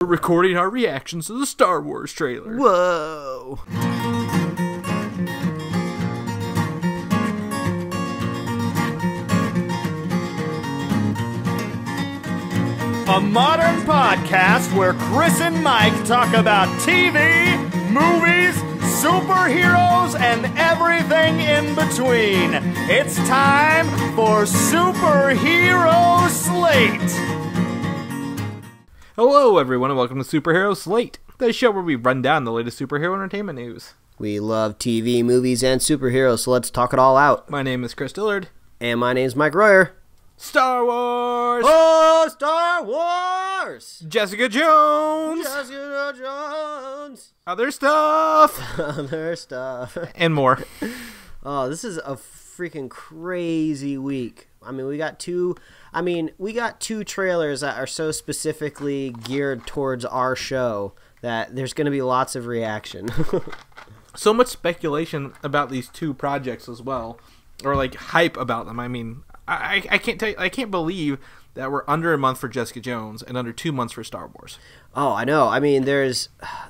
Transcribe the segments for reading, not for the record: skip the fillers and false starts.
recording our reactions to the Star Wars trailer. Whoa. A modern podcast where Chris and Mike talk about TV, movies, superheroes, and everything in between. It's time for Superhero Slate. Hello, everyone, and welcome to Superhero Slate, the show where we run down the latest superhero entertainment news. We love TV, movies, and superheroes, so let's talk it all out. My name is Chris Dillard. And my name's Mike Royer. Star Wars! Oh, Star Wars! Jessica Jones! Jessica Jones! Other stuff! Other stuff. And more. Oh, this is a freaking crazy week. We got two trailers that are so specifically geared towards our show that there's going to be lots of reaction. So much speculation about these two projects as well, or like hype about them. I can't tell you, I can't believe that we're under a month for Jessica Jones and under 2 months for Star Wars. Oh, I know.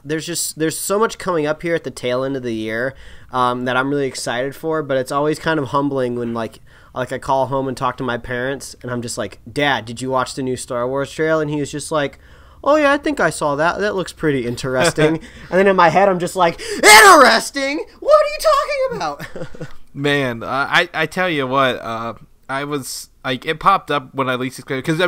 There's so much coming up here at the tail end of the year that I'm really excited for, but it's always kind of humbling when like I call home and talk to my parents and I'm just like, Dad, did you watch the new Star Wars trailer? And he was just like, oh yeah, I think I saw that. That looks pretty interesting. And then in my head I'm just like, interesting? What are you talking about? Man, I tell you what, I was like, it popped up when I least expected, because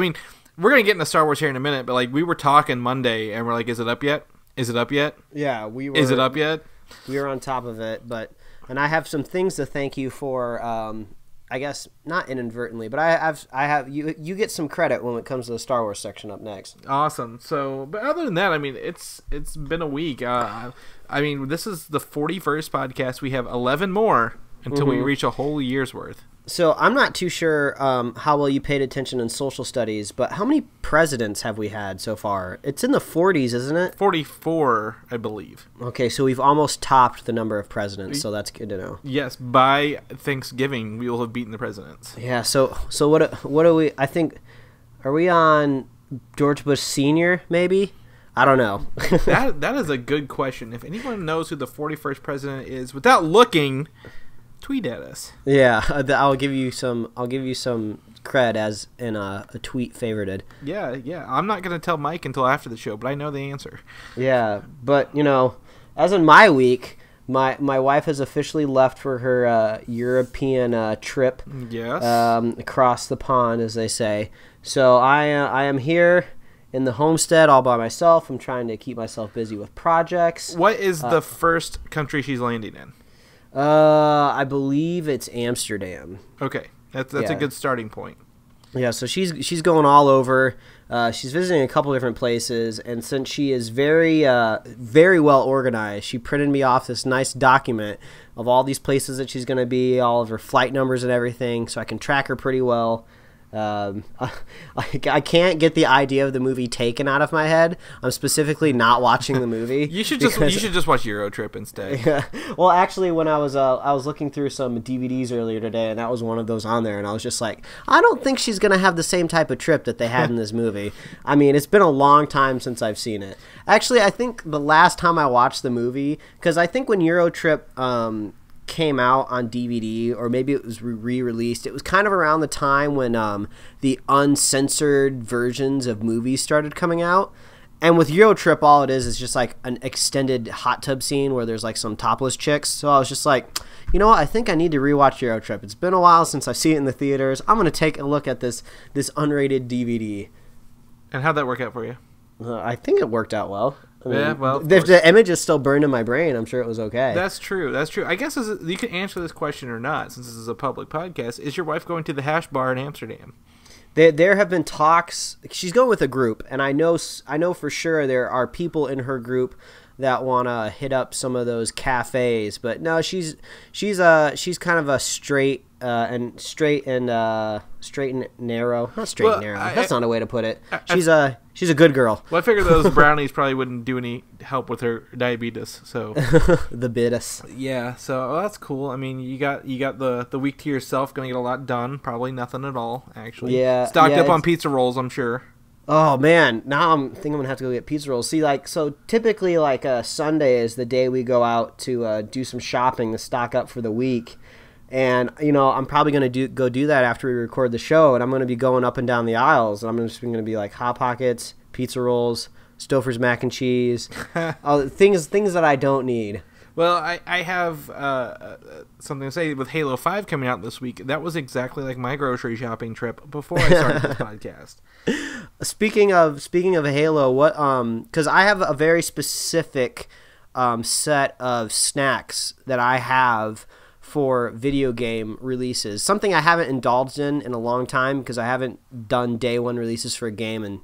we're gonna get into Star Wars here in a minute, but like we were talking Monday and we're like, is it up yet? Is it up yet? Yeah, we were. Is it up yet? We were on top of it, and I have some things to thank you for. I guess not inadvertently, but I have you get some credit when it comes to the Star Wars section up next. Awesome. So, but other than that, it's been a week. This is the 41st podcast. We have 11 more until we reach a whole year's worth. So I'm not too sure how well you paid attention in social studies, but how many presidents have we had so far? It's in the 40s, isn't it? 44, I believe. Okay, so we've almost topped the number of presidents, so that's good to know. Yes, by Thanksgiving, we will have beaten the presidents. Yeah, so what are we, I think, are we on George Bush Sr., maybe? I don't know. That is a good question. If anyone knows who the 41st president is, without looking, tweet at us. Yeah, I'll give you some cred as in a tweet favorited. Yeah. I'm not gonna tell Mike until after the show, but I know the answer. Yeah, but as in my week, my wife has officially left for her European trip. Yes. Across the pond, as they say. So I am here in the homestead all by myself. I'm trying to keep myself busy with projects. What is the first country she's landing in? I believe it's Amsterdam. Okay, that's a good starting point. Yeah, so she's going all over. She's visiting a couple different places, and since she is very very well organized, she printed me off this nice document of all these places that she's going to be, all of her flight numbers and everything, so I can track her pretty well. I can't get the idea of the movie Taken out of my head. I'm specifically not watching the movie. You should just watch Euro Trip instead. Yeah. Well, actually, when I was looking through some DVDs earlier today, and that was one of those on there, and I was just like, I don't think she's gonna have the same type of trip that they had in this movie. It's been a long time since I've seen it. Actually, I think the last time I watched the movie, because I think when Euro Trip came out on DVD, or maybe it was re-released, it was kind of around the time when the uncensored versions of movies started coming out. And with Euro Trip, all it is just like an extended hot tub scene where there's like some topless chicks. So I was just like, you know what, I think I need to rewatch Euro Trip. It's been a while since I've seen it in the theaters. I'm going to take a look at this unrated DVD. And how'd that work out for you? I think it worked out well. If the image is still burned in my brain, I'm sure it was okay. That's true. I guess you can answer this question or not, since this is a public podcast. Is your wife going to the hash bar in Amsterdam? There have been talks. She's going with a group, and I know for sure there are people in her group that want to hit up some of those cafes. But no, she's kind of a straight and narrow. Not straight and narrow. That's not a way to put it. She's a good girl. Well, I figure those brownies probably wouldn't do any help with her diabetes. So the bitis. Yeah. So that's cool. You got the week to yourself. Going to get a lot done. Probably nothing at all. Actually. Yeah. Stocked up on pizza rolls, I'm sure. Oh man, now I'm thinking I'm gonna have to go get pizza rolls. See, like, so typically, like, Sunday is the day we go out to do some shopping to stock up for the week, and I'm probably gonna go do that after we record the show, and I'm gonna be going up and down the aisles, and I'm just gonna be like Hot Pockets, pizza rolls, Stouffer's mac and cheese, things that I don't need. Well, I have something to say with Halo 5 coming out this week. That was exactly like my grocery shopping trip before I started this podcast. Speaking of Halo, what because I have a very specific set of snacks that I have for video game releases. Something I haven't indulged in a long time because I haven't done day one releases for a game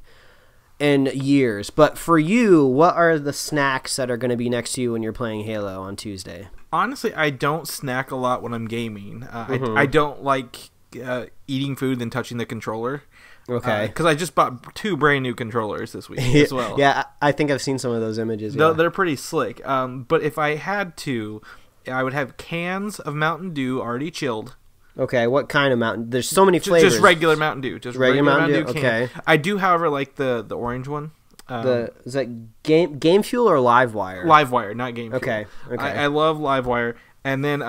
in years. But for you, what are the snacks that are going to be next to you when you're playing Halo on Tuesday? Honestly, I don't snack a lot when I'm gaming. I don't like eating food and touching the controller. Okay. Because I just bought 2 brand new controllers this week as well. Yeah, I think I've seen some of those images. Yeah. They're pretty slick. But if I had to, I would have cans of Mountain Dew already chilled. Okay, what kind of Mountain? There's so many flavors. Just regular Mountain Dew. Just regular Mountain Dew. Okay. I do, however, like the orange one. Is that Game Fuel or Livewire? Livewire, not Game Fuel. Okay. I love Livewire. And then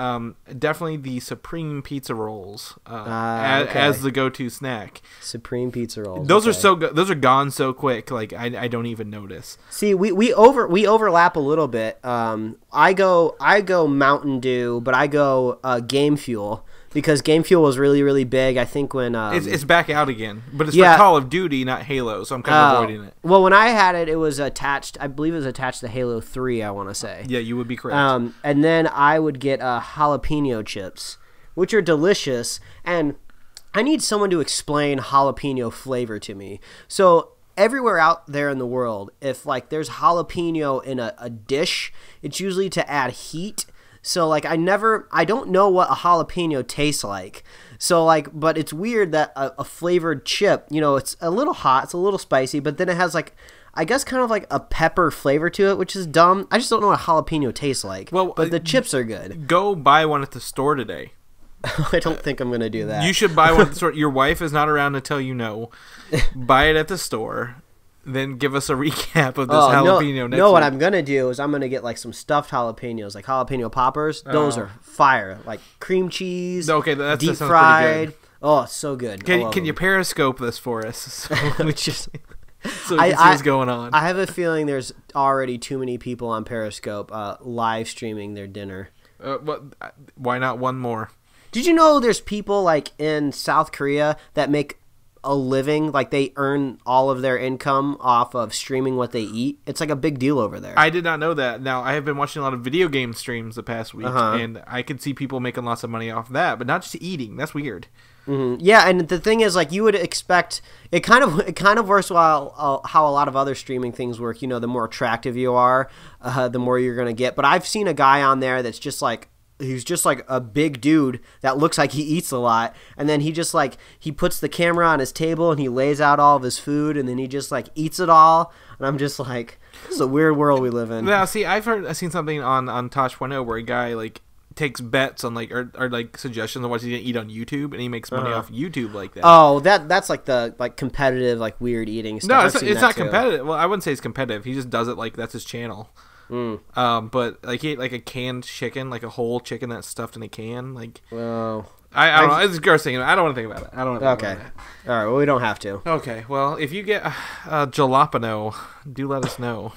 definitely the Supreme Pizza Rolls as the go-to snack. Supreme Pizza Rolls. Those are so good. Those are gone so quick. Like I don't even notice. See, we overlap a little bit. I go Mountain Dew, but I go Game Fuel. Because Game Fuel was really, really big, I think, when... it's back out again. But it's for Call of Duty, not Halo, so I'm kind of avoiding it. Well, when I had it, it was attached... I believe it was attached to Halo 3, I want to say. Yeah, you would be correct. And then I would get jalapeno chips, which are delicious. And I need someone to explain jalapeno flavor to me. So... everywhere out there in the world, if like there's jalapeno in a dish, it's usually to add heat. So like I don't know what a jalapeno tastes like. So like, but it's weird that a flavored chip, it's a little hot, it's a little spicy, but then it has like, I guess kind of like a pepper flavor to it, which is dumb. I just don't know what jalapeno tastes like. Well, but the chips are good. Go buy one at the store today. I don't think I'm going to do that. You should buy one at the store. Your wife is not around to tell you no. Buy it at the store. Then give us a recap of this jalapeno next week. What I'm going to do is I'm going to get like some stuffed jalapenos, like jalapeno poppers. Those are fire. Like cream cheese, deep that sounds fried. Pretty good. Oh, it's so good. Can you Periscope this for us? So we can see what's going on. I have a feeling there's already too many people on Periscope live streaming their dinner. Why not one more? Did you know there's people like in South Korea that make a living, like they earn all of their income off of streaming what they eat? It's like a big deal over there. I did not know that. Now, I have been watching a lot of video game streams the past week, and I could see people making lots of money off that, but not just eating. That's weird. Mm-hmm. Yeah, and the thing is, like, you would expect it kind of works how a lot of other streaming things work. The more attractive you are, the more you're gonna get. But I've seen a guy on there that's just like, he's just like a big dude that looks like he eats a lot, and then he just like he puts the camera on his table and he lays out all of his food, and then he just like eats it all, and I'm just like, this is a weird world we live in. Now, see, I've seen something on Tosh.0 where a guy like takes bets on like or like suggestions on what he's gonna eat on YouTube, and he makes money off YouTube like that. Oh, that's like the like competitive like weird eating stuff. No, it's not competitive. Well, I wouldn't say it's competitive. He just does it like that's his channel. But like he ate like a canned chicken, like a whole chicken that's stuffed in a can. Like, well, I don't know. It's gross thinking. I don't want to think about it. I don't want to think about it. All right. Well, we don't have to. Okay. Well, if you get jalapeno, do let us know.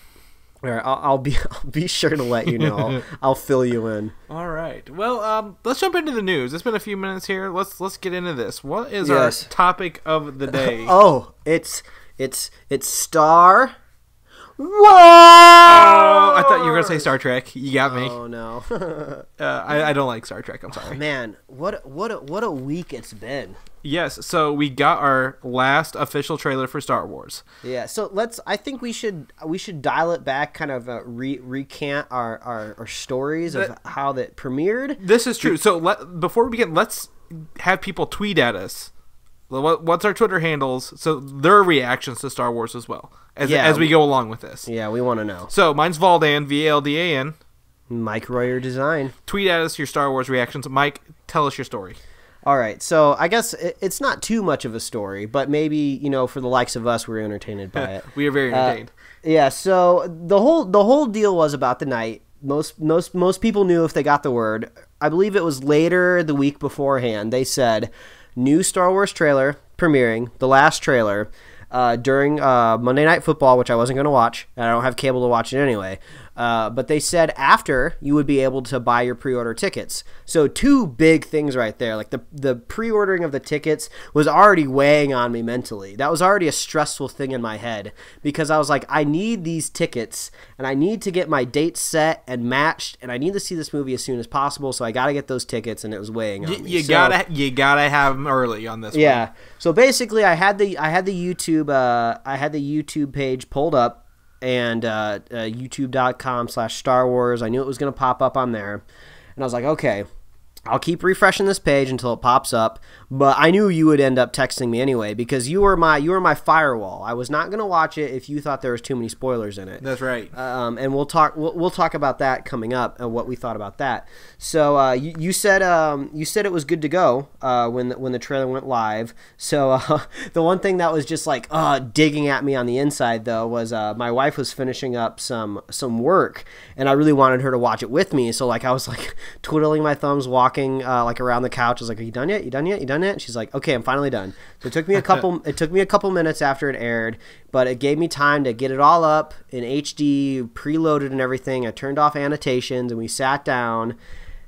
All right. I'll be sure to let you know. I'll fill you in. All right. Well, let's jump into the news. It's been a few minutes here. Let's get into this. What is our topic of the day? Oh, it's Star. Whoa! Oh, I thought you were gonna say Star Trek. You got me. Oh no. I don't like Star Trek. I'm sorry. Oh, man, what a week it's been. Yes. So we got our last official trailer for Star Wars. Yeah. So I think we should dial it back, kind of recant our stories of how that premiered. This is true. So before we begin, let's have people tweet at us. What's our Twitter handles? So their reactions to Star Wars as well as we go along with this. Yeah, we want to know. So mine's Valdan, VALDAN. Mike Royer Design. Tweet at us your Star Wars reactions. Mike, tell us your story. All right, so I guess it's not too much of a story, but maybe for the likes of us, we're entertained by it. We are very entertained. Yeah. So the whole deal was about the night. Most people knew if they got the word. I believe it was later the week beforehand. They said new Star Wars trailer premiering, the last trailer during Monday Night Football, which I wasn't going to watch. And I don't have cable to watch it anyway. But they said after you would be able to buy your pre-order tickets. So two big things right there. Like the pre-ordering of the tickets was already weighing on me mentally. That was already a stressful thing in my head because I was like, I need these tickets and I need to get my dates set and matched and I need to see this movie as soon as possible. So I got to get those tickets and it was weighing on me. You gotta have them early on this one. Yeah. So basically I had the YouTube page pulled up. And youtube.com/Star Wars. I knew it was going to pop up on there. And I was like, okay, I'll keep refreshing this page until it pops up. But I knew you would end up texting me anyway because you were my firewall. I was not going to watch it if you thought there was too many spoilers in it. That's right. And we'll talk about that coming up and what we thought about that. So you said it was good to go when the trailer went live. So the one thing that was just like digging at me on the inside though was my wife was finishing up some work and I really wanted her to watch it with me. So like I was like twiddling my thumbs, walking like around the couch. I was like, "Are you done yet? You done yet? You done yet?" And she's like, "Okay, I'm finally done." So it took me a couple minutes after it aired, but it gave me time to get it all up in HD, preloaded and everything. I turned off annotations and we sat down.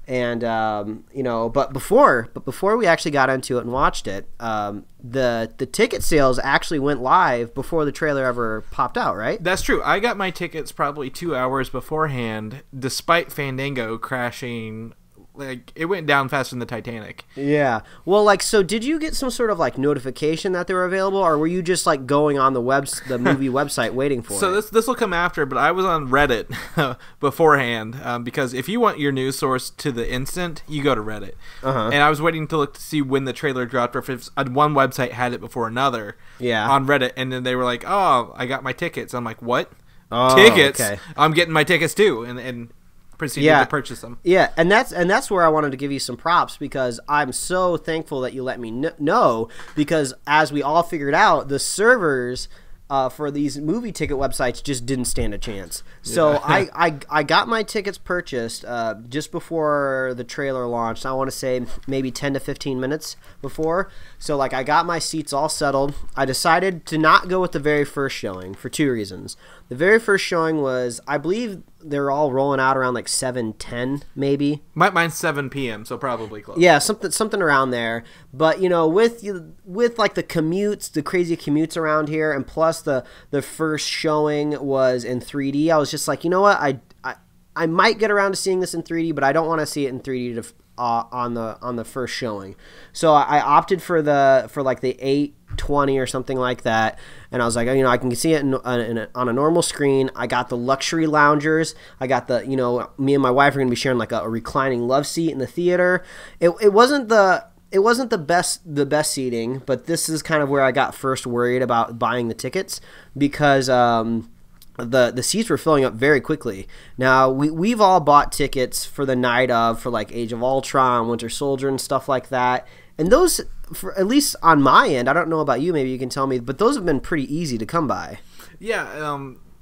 And but before we actually got into it and watched it, the ticket sales actually went live before the trailer ever popped out, right? That's true. I got my tickets probably 2 hours beforehand, despite Fandango crashing. Like it went down faster than the Titanic. Yeah. Well, like, so did you get some sort of like notification that they were available, or were you just like going on the movie website waiting for it? So this will come after, but I was on Reddit beforehand because if you want your news source to the instant, you go to Reddit. And I was waiting to look to see when the trailer dropped, or if one website had it before another. Yeah. On Reddit, and then they were like, "Oh, I got my tickets." I'm like, "What? Tickets? Okay. I'm getting my tickets too." And proceeded to purchase them. Yeah, and that's where I wanted to give you some props because I'm so thankful that you let me know because as we all figured out, the servers for these movie ticket websites just didn't stand a chance. So I got my tickets purchased just before the trailer launched. I want to say maybe 10 to 15 minutes before. So like I got my seats all settled. I decided to not go with the very first showing for two reasons. The very first showing was, I believe they're all rolling out around like 7:10 maybe. Mine's 7 p.m. so probably close. Yeah, something around there. But with like the commutes, the crazy commutes around here, and plus the first showing was in 3D. I was just like, you know what, I might get around to seeing this in 3D, but I don't want to see it in 3D on the first showing. So I opted for like the 820 or something like that, and I was like, I can see it on a normal screen. I got the luxury loungers. I got me and my wife are gonna be sharing like a reclining love seat in the theater. It wasn't the best seating, but this is kind of where I got first worried about buying the tickets because the seats were filling up very quickly. Now we've all bought tickets for the night of for like Age of Ultron, Winter Soldier, and stuff like that. And those, for at least on my end, I don't know about you, maybe you can tell me, but those have been pretty easy to come by. Yeah,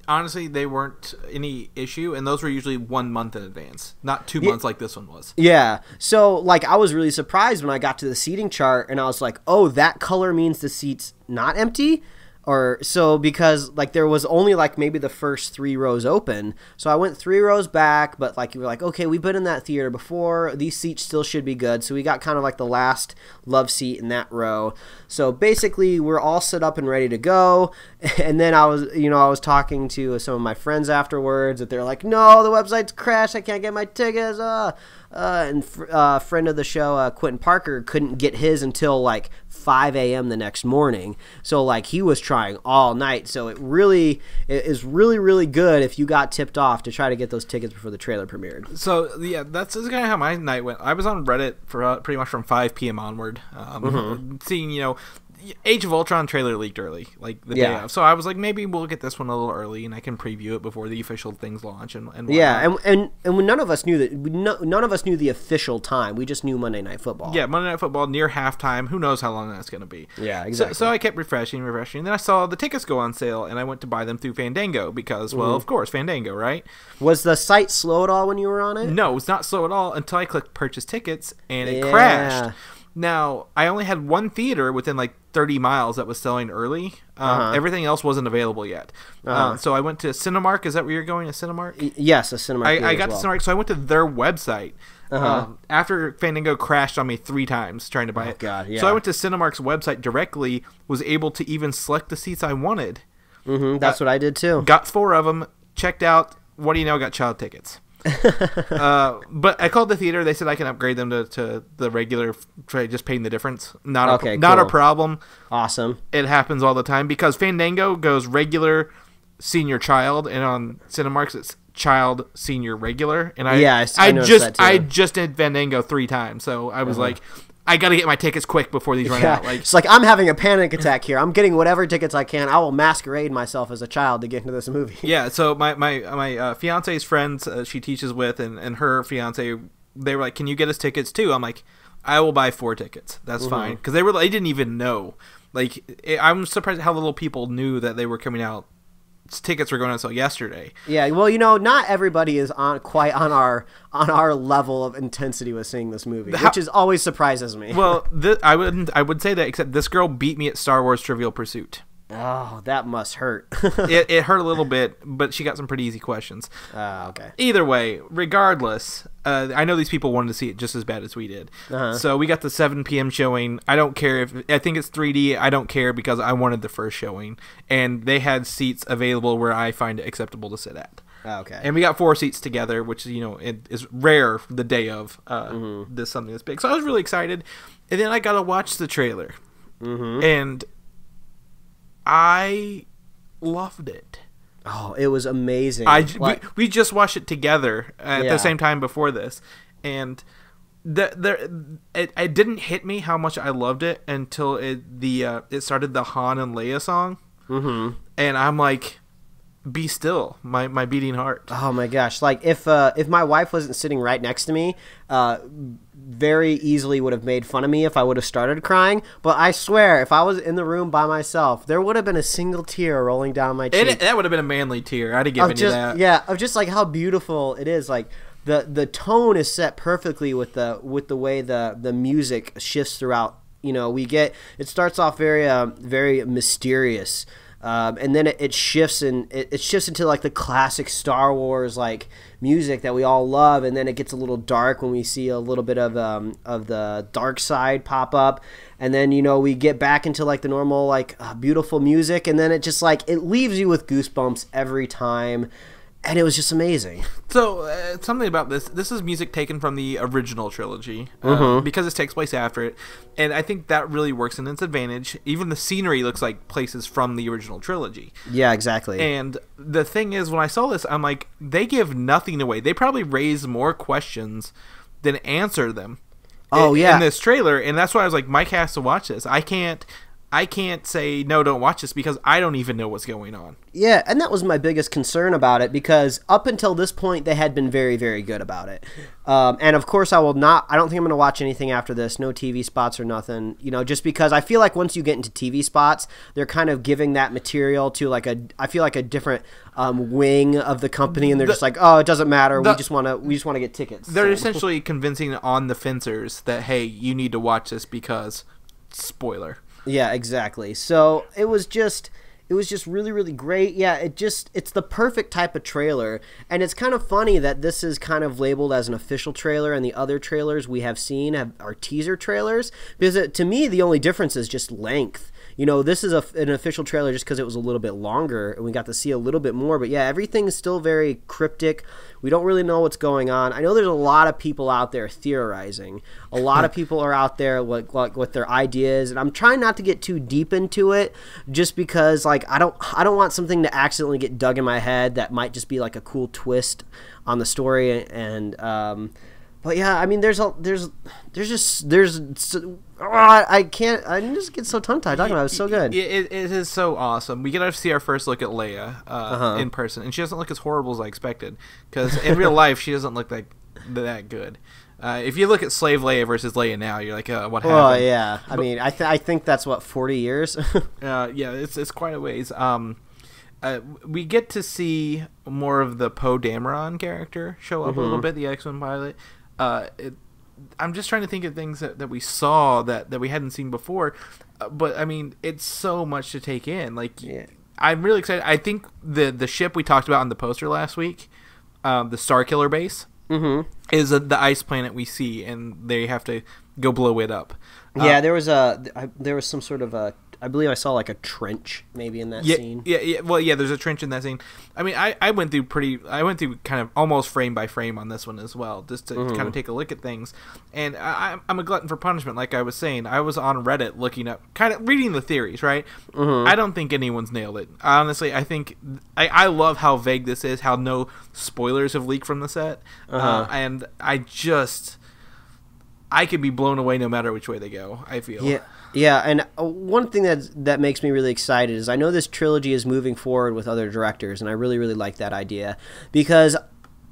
honestly, they weren't any issue, and those were usually 1 month in advance, not 2 months like this one was. Yeah, so like I was really surprised when I got to the seating chart, and I was like, oh, that color means the seat's not empty? Or so because like there was only like maybe the first 3 rows open. So I went 3 rows back, but like you were like, okay, we've been in that theater before. These seats still should be good. So we got kind of like the last love seat in that row. So basically we're all set up and ready to go. And then I was talking to some of my friends afterwards that they're like, no, the website's crashed. I can't get my tickets. And friend of the show, Quentin Parker, couldn't get his until like 5 a.m. the next morning. So like he was trying all night. So it is really good if you got tipped off to try to get those tickets before the trailer premiered. So yeah, that's kind of how my night went. I was on Reddit for pretty much from 5 p.m. onward, seeing Age of Ultron trailer leaked early, like the day of. So I was like, maybe we'll get this one a little early, and I can preview it before the official things launch. And and when none of us knew that, none of us knew the official time. We just knew Monday Night Football. Yeah, Monday Night Football near halftime. Who knows how long that's going to be? Yeah, exactly. So I kept refreshing. Then I saw the tickets go on sale, and I went to buy them through Fandango because, well, of course, Fandango, right? Was the site slow at all when you were on it? No, it was not slow at all until I clicked purchase tickets, and it crashed. Now, I only had one theater within like 30 miles that was selling early. Everything else wasn't available yet. So I went to Cinemark. Is that where you're going, to Cinemark? Yes, a Cinemark. I got to Cinemark, so I went to their website. After Fandango crashed on me 3 times trying to buy it. God, yeah. So I went to Cinemark's website directly, was able to even select the seats I wanted. That's what I did too. Got 4 of them, checked out. What do you know? Got child tickets. But I called the theater. They said I can upgrade them to the regular, just paying the difference. Not a problem. Awesome. It happens all the time because Fandango goes regular, senior, child, and on Cinemark's it's child, senior, regular. And I just did Fandango 3 times, so I was like, I got to get my tickets quick before these run out. It's like, I'm having a panic attack here. I'm getting whatever tickets I can. I will masquerade myself as a child to get into this movie. Yeah, so my fiance's friends she teaches with and her fiance, they were like, can you get us tickets too? I'm like, I will buy 4 tickets. That's fine. Because they didn't even know. Like, I'm surprised at how little people knew that they were coming out. Tickets were going on sale yesterday. Yeah, well, not everybody is quite on our level of intensity with seeing this movie, which is always surprises me. Well, I would say that, except this girl beat me at Star Wars Trivial Pursuit. Oh, that must hurt. It hurt a little bit, but she got some pretty easy questions. Okay. Either way, regardless, I know these people wanted to see it just as bad as we did. So we got the 7 p.m. showing. I don't care I think it's 3D. I don't care because I wanted the first showing. And they had seats available where I find it acceptable to sit at. Okay. And we got 4 seats together, which, it is rare the day of this something this big. So I was really excited. And then I got to watch the trailer. And I loved it. Oh, it was amazing. We just watched it together at the same time before this, and it didn't hit me how much I loved it until it started the Han and Leia song, and I'm like, be still, my beating heart. Oh my gosh! Like if my wife wasn't sitting right next to me, very easily would have made fun of me if I would have started crying. But I swear, if I was in the room by myself, there would have been a single tear rolling down my cheek. That would have been a manly tear. I'd have given you that. Yeah, of just like how beautiful it is. Like the tone is set perfectly with the way the music shifts throughout. It starts off very mysterious. And then it shifts into like the classic Star Wars like music that we all love, and then it gets a little dark when we see a little bit of the dark side pop up, and then we get back into like the normal like beautiful music, and then it just like it leaves you with goosebumps every time. And it was just amazing. So, something about this is music taken from the original trilogy, because it takes place after it, and I think that really works in its advantage. Even the scenery looks like places from the original trilogy. Yeah, exactly. And the thing is, when I saw this, I'm like, they give nothing away. They probably raise more questions than answer them. In this trailer, and that's why I was like, Mike has to watch this. I can't say, no, don't watch this, because I don't even know what's going on. Yeah, and that was my biggest concern about it, because up until this point, they had been very, very good about it. And of course, I don't think I'm going to watch anything after this, no TV spots or nothing, just because I feel like once you get into TV spots, they're kind of giving that material to I feel like a different wing of the company, and they're just like, oh, it doesn't matter, we just want to get tickets. They're essentially convincing on the fencers that, hey, you need to watch this because, spoiler. Yeah, exactly. So it was just really, really great. Yeah, it's the perfect type of trailer. And it's kind of funny that this is kind of labeled as an official trailer, and the other trailers we have seen are teaser trailers, because to me the only difference is just length. This is an official trailer just because it was a little bit longer and we got to see a little bit more. But yeah, everything is still very cryptic. We don't really know what's going on. I know there's a lot of people out there theorizing. A lot of people are out there with their ideas, and I'm trying not to get too deep into it, just because I don't want something to accidentally get dug in my head that might just be like a cool twist on the story. And but yeah, I mean, there's I can't. I just get so tongue tied talking about it. It's so good. It is so awesome. We get to see our first look at Leia in person, and she doesn't look as horrible as I expected. Because in real life, she doesn't look that good. If you look at Slave Leia versus Leia now, you're like, what happened? Oh yeah. I mean, I think that's what 40 years. Yeah, it's quite a ways. We get to see more of the Poe Dameron character show up a little bit. The X-Men pilot. I'm just trying to think of things that we saw that we hadn't seen before, but I mean, it's so much to take in. Like, I'm really excited. I think the ship we talked about on the poster last week, the Starkiller base, is the ice planet we see, and they have to go blow it up. Yeah, there was some sort of I believe I saw like a trench maybe in that scene. Yeah. Well, yeah, there's a trench in that scene. I mean, I went through kind of almost frame by frame on this one as well, just to kind of take a look at things. And I'm a glutton for punishment, like I was saying. I was on Reddit looking up, kind of reading the theories, right? I don't think anyone's nailed it. Honestly, I think I love how vague this is, how no spoilers have leaked from the set, and I could be blown away no matter which way they go, I feel. Yeah, and one thing that makes me really excited is I know this trilogy is moving forward with other directors, and I really, really like that idea. Because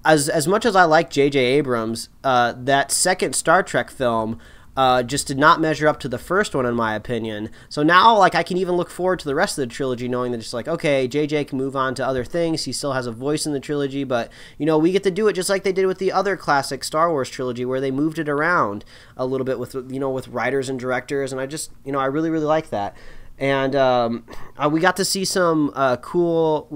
as much as I like J.J. Abrams, that second Star Trek film just did not measure up to the first one, in my opinion. So now, like, I can even look forward to the rest of the trilogy knowing that it's like, okay, JJ can move on to other things. He still has a voice in the trilogy, but, you know, we get to do it just like they did with the other classic Star Wars trilogy where they moved it around a little bit with, you know, with writers and directors, and I just, you know, I really, really like that. And we got to see some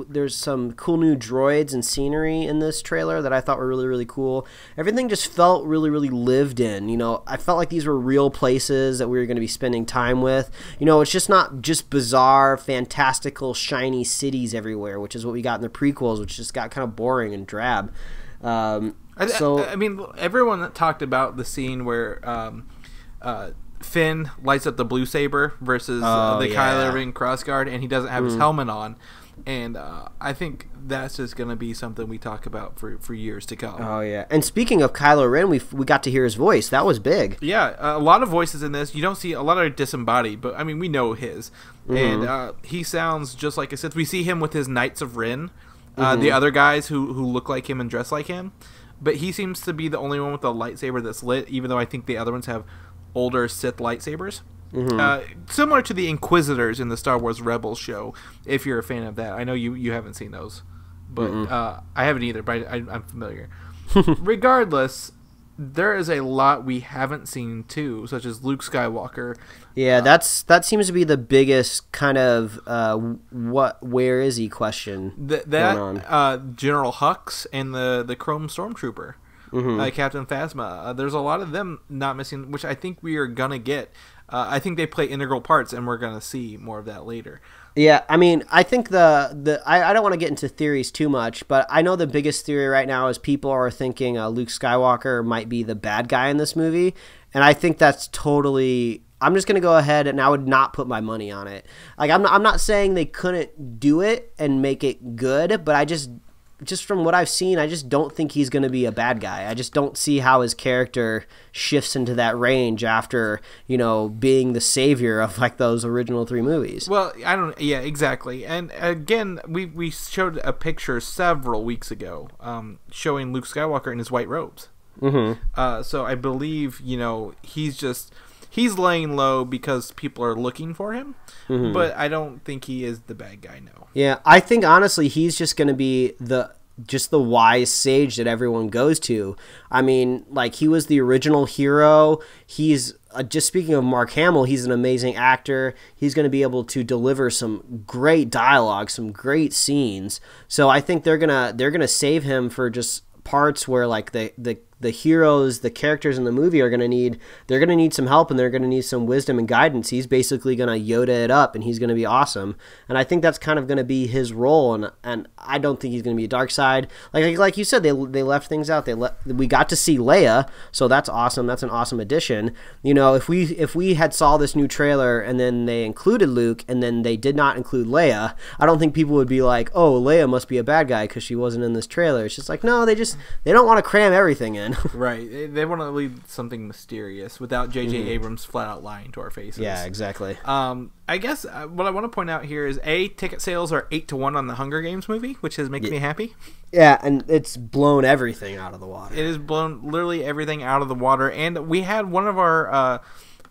there's some cool new droids and scenery in this trailer that I thought were really, really cool. Everything just felt really, really lived in. You know, I felt like these were real places that we were going to be spending time with. You know, it's just not just bizarre, fantastical, shiny cities everywhere, which is what we got in the prequels, which just got kind of boring and drab. I mean, everyone talked about the scene where Finn lights up the blue saber versus Kylo Ren crossguard, and he doesn't have his helmet on, and I think that's just going to be something we talk about for years to come. Oh yeah, and speaking of Kylo Ren, we got to hear his voice. That was big. Yeah, a lot of voices in this. You don't see a lot of disembodied, but I mean we know his, and he sounds just like a Sith. We see him with his Knights of Ren, the other guys who look like him and dress like him, but he seems to be the only one with a lightsaber that's lit. Even though I think the other ones have older Sith lightsabers, similar to the Inquisitors in the Star Wars Rebels show, if you're a fan of that. I know you haven't seen those, but I haven't either, but I'm familiar. Regardless, there is a lot we haven't seen too, such as Luke Skywalker. Yeah, that seems to be the biggest kind of where is he question going on. General Hux and the Chrome Stormtrooper. Captain Phasma. There's a lot of them not missing, which I think we are gonna get. I think they play integral parts, and we're gonna see more of that later. Yeah, I mean, I think I don't want to get into theories too much, but I know the biggest theory right now is people are thinking Luke Skywalker might be the bad guy in this movie, and I think that's totally. I'm just gonna go ahead and I would not put my money on it. Like I'm not saying they couldn't do it and make it good, but I just from what I've seen, I just don't think he's going to be a bad guy. I just don't see how his character shifts into that range after, you know, being the savior of like those original 3 movies. Well, yeah, exactly. And again, we showed a picture several weeks ago showing Luke Skywalker in his white robes. So I believe, you know, he's laying low because people are looking for him, but I don't think he is the bad guy, no. Yeah, I think honestly he's just going to be the wise sage that everyone goes to. I mean, like, he was the original hero. He's just speaking of Mark Hamill, he's an amazing actor. He's going to be able to deliver some great dialogue, some great scenes. So I think they're gonna save him for just parts where like the heroes, the characters in the movie are going to need some help, and they're going to need some wisdom and guidance. He's basically going to Yoda it up, and he's going to be awesome. And I think that's kind of going to be his role, and I don't think he's going to be a dark side. Like you said, they left things out. We got to see Leia, so that's awesome. That's an awesome addition. You know, if we had saw this new trailer and then they included Luke and then they did not include Leia, I don't think people would be like, oh, Leia must be a bad guy because she wasn't in this trailer. It's just like, no, they don't want to cram everything in. again. Right. They want to leave something mysterious without J.J. Abrams flat out lying to our faces. Yeah, exactly. I guess what I want to point out here is ticket sales are 8-1 on the Hunger Games movie, which makes me happy. Yeah, and it's blown everything out of the water. It has blown literally everything out of the water. And we had one of our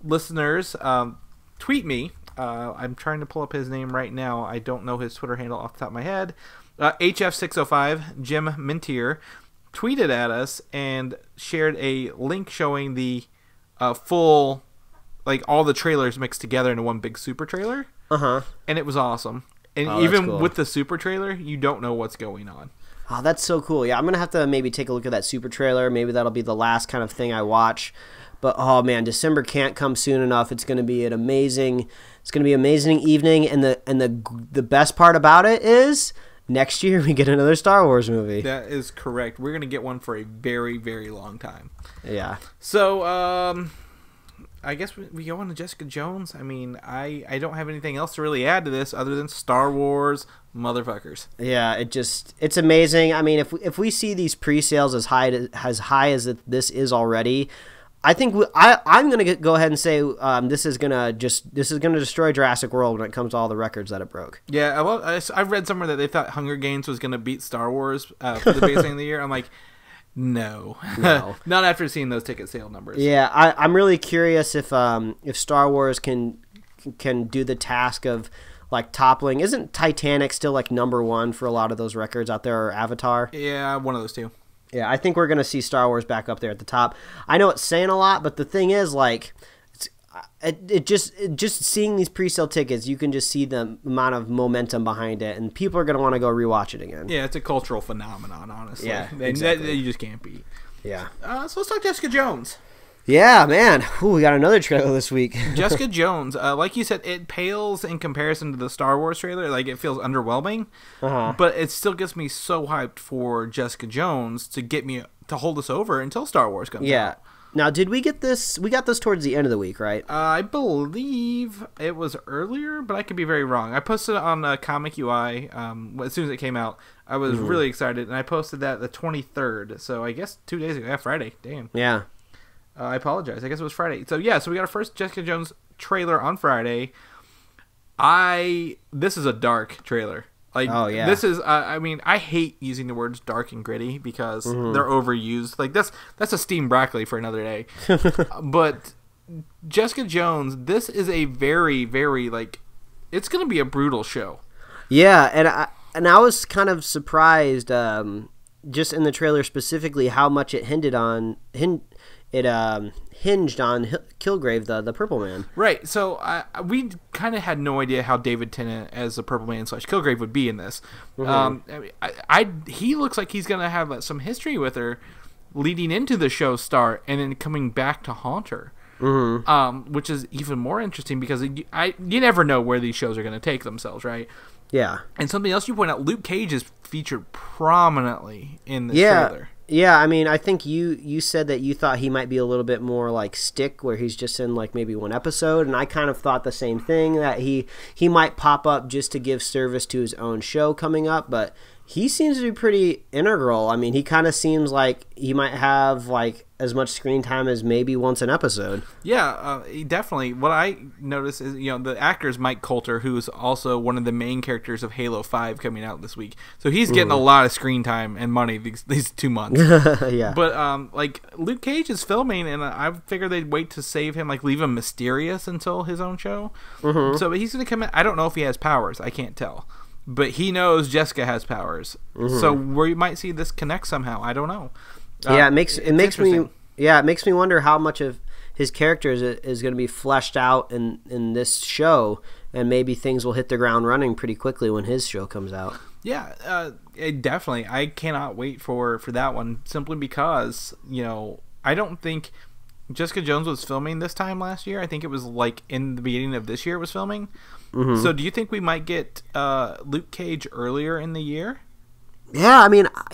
listeners tweet me. I'm trying to pull up his name right now. I don't know his Twitter handle off the top of my head. HF605, Jim Mintier, tweeted at us and shared a link showing the full, like, all the trailers mixed together into one big super trailer. Uh-huh. And it was awesome. And Oh, even that's cool. with the super trailer, you don't know what's going on. Oh, that's so cool. Yeah, I'm going to have to maybe take a look at that super trailer. Maybe that'll be the last kind of thing I watch. But, oh, man, December can't come soon enough. It's going to be an amazing evening. And the best part about it is next year we get another Star Wars movie. That is correct. We're going to get one for a very, very long time. Yeah. So, I guess we go on to Jessica Jones. I mean, I don't have anything else to really add to this other than Star Wars motherfuckers. Yeah, it's amazing. I mean, if we see these pre-sales as high as this is already, I think I'm gonna go ahead and say this is gonna destroy Jurassic World when it comes to all the records that it broke. Yeah, I've read somewhere that they thought Hunger Games was gonna beat Star Wars for the beginning of the year. I'm like, no. Not after seeing those ticket sale numbers. Yeah, I'm really curious if Star Wars can do the task of like toppling. Isn't Titanic still like number one for a lot of those records out there, or Avatar? Yeah, one of those two. Yeah, I think we're going to see Star Wars back up there at the top. I know it's saying a lot, but the thing is, like, it just seeing these pre-sale tickets, you can just see the amount of momentum behind it, and people are going to want to go rewatch it again. Yeah, it's a cultural phenomenon, honestly. Yeah, And exactly. that you just can't beat. Yeah. So let's talk Jessica Jones. Yeah, man. Ooh, we got another trailer this week. Jessica Jones, like you said, it pales in comparison to the Star Wars trailer. Like, it feels underwhelming. Uh-huh. But it still gets me so hyped for Jessica Jones to hold us over until Star Wars comes out. Yeah. Now, did we get this? We got this towards the end of the week, right? I believe it was earlier, but I could be very wrong. I posted it on Comic UI as soon as it came out. I was really excited, and I posted that the 23rd. So I guess 2 days ago. Yeah, Friday. Damn. Yeah. I apologize. I guess it was Friday. So yeah, so we got our first Jessica Jones trailer on Friday. This is a dark trailer. Like, oh yeah. This is. I mean, I hate using the words dark and gritty because they're overused. Like that's a steamed broccoli for another day. But Jessica Jones, this is a very, very it's going to be a brutal show. Yeah, and I was kind of surprised, just in the trailer specifically, how much it hinged on Kilgrave, the Purple Man. Right. So we kind of had no idea how David Tennant as the Purple Man / Kilgrave would be in this. He looks like he's going to have some history with her leading into the show start and then coming back to haunt her. Which is even more interesting because you never know where these shows are going to take themselves, right? Yeah. And something else you point out, Luke Cage is featured prominently in this trailer. Yeah, I mean, I think you said that you thought he might be a little bit more like Stick, where he's just in like maybe one episode, and I kind of thought the same thing, that he might pop up just to give service to his own show coming up, but he seems to be pretty integral. I mean, he kind of seems like he might have like as much screen time as maybe once an episode. Yeah, definitely. What I noticed is, the actor is Mike Coulter, who is also one of the main characters of Halo 5 coming out this week. So he's getting a lot of screen time and money these 2 months. Yeah. But Luke Cage is filming, and I figured they'd wait to save him, leave him mysterious until his own show. So he's going to come in. I don't know if he has powers. I can't tell. But he knows Jessica has powers. So we might see this connect somehow. I don't know. Yeah, it makes me wonder how much of his character is going to be fleshed out in this show, and maybe things will hit the ground running pretty quickly when his show comes out. Yeah, definitely. I cannot wait for that one, simply because I don't think Jessica Jones was filming this time last year. I think it was in the beginning of this year it was filming. So do you think we might get Luke Cage earlier in the year? Yeah, I mean, I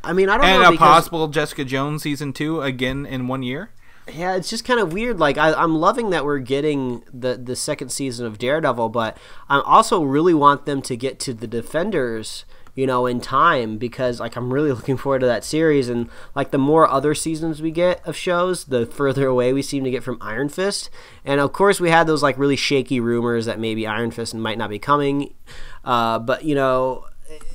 don't know. And a possible Jessica Jones season 2 again in 1 year? Yeah, it's just kind of weird. I'm loving that we're getting the second season of Daredevil, but I also really want them to get to the Defenders in time, because like I'm really looking forward to that series. And like the more other seasons we get of shows, the further away we seem to get from Iron Fist. And of course we had those like really shaky rumors that maybe Iron Fist might not be coming, but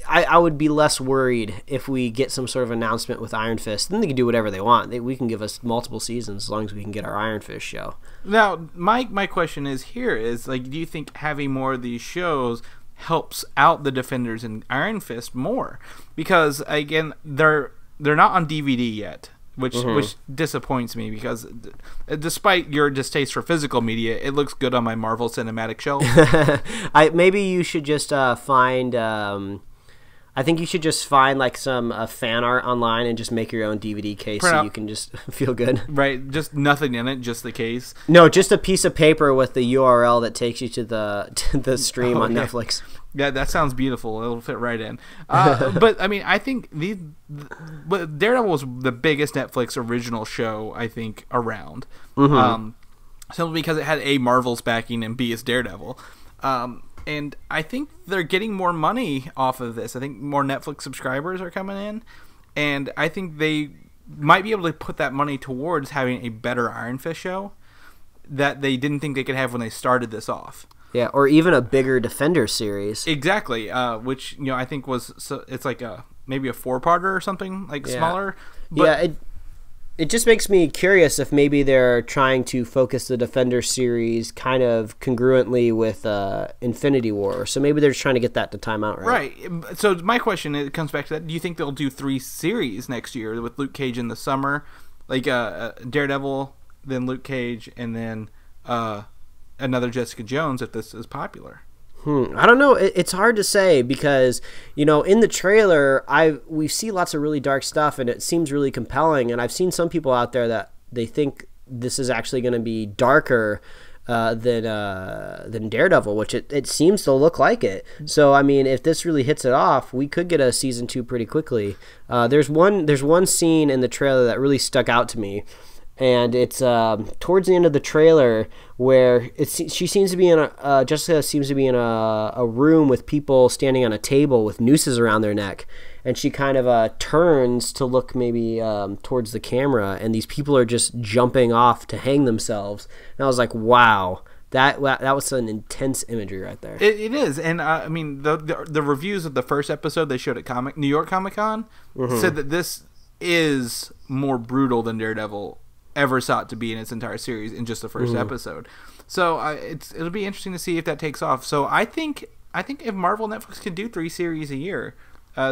I would be less worried if we get some sort of announcement with Iron Fist. Then they can do whatever they want. We can give us multiple seasons as long as we can get our Iron Fist show. Now, my question is like, do you think having more of these shows helps out the Defenders and Iron Fist more? Because again, they're not on DVD yet, which disappoints me, because despite your distaste for physical media, it looks good on my Marvel Cinematic shelf. Maybe you should just find. I think you should just find like some fan art online and just make your own DVD case so you can just feel good. Right, just nothing in it, just the case. No, just a piece of paper with the URL that takes you to the stream on Netflix. Yeah, that sounds beautiful. It'll fit right in. But I mean, I think Daredevil was the biggest Netflix original show I think around. Simply because it had A, Marvel's backing, and B, is Daredevil. And I think they're getting more money off of this. I think more Netflix subscribers are coming in, and I think they might be able to put that money towards having a better Iron Fist show that they didn't think they could have when they started this off. Yeah, or even a bigger Defender series. Exactly, which I think it's like maybe a 4-parter or something, like smaller. But yeah, it just makes me curious if maybe they're trying to focus the Defender series kind of congruently with Infinity War. So maybe they're just trying to get that to time out, right? Right. So my question, it comes back to that. Do you think they'll do 3 series next year with Luke Cage in the summer? Like Daredevil, then Luke Cage, and then another Jessica Jones if this is popular? I don't know. It's hard to say because, in the trailer, we see lots of really dark stuff, and it seems really compelling. And I've seen some people out there that they think this is actually going to be darker than Daredevil, which it seems to look like it. So, I mean, if this really hits it off, we could get a season 2 pretty quickly. There's one scene in the trailer that really stuck out to me. And it's towards the end of the trailer where Jessica seems to be in a room with people standing on a table with nooses around their neck, and she kind of turns to look maybe towards the camera, and these people are just jumping off to hang themselves. And I was like, wow. That was an intense imagery right there. It is, and I mean the reviews of the first episode they showed at New York Comic Con said that this is more brutal than Daredevil ever sought to be in its entire series in just the first episode. So it'll be interesting to see if that takes off. So I think if Marvel and Netflix can do 3 series a year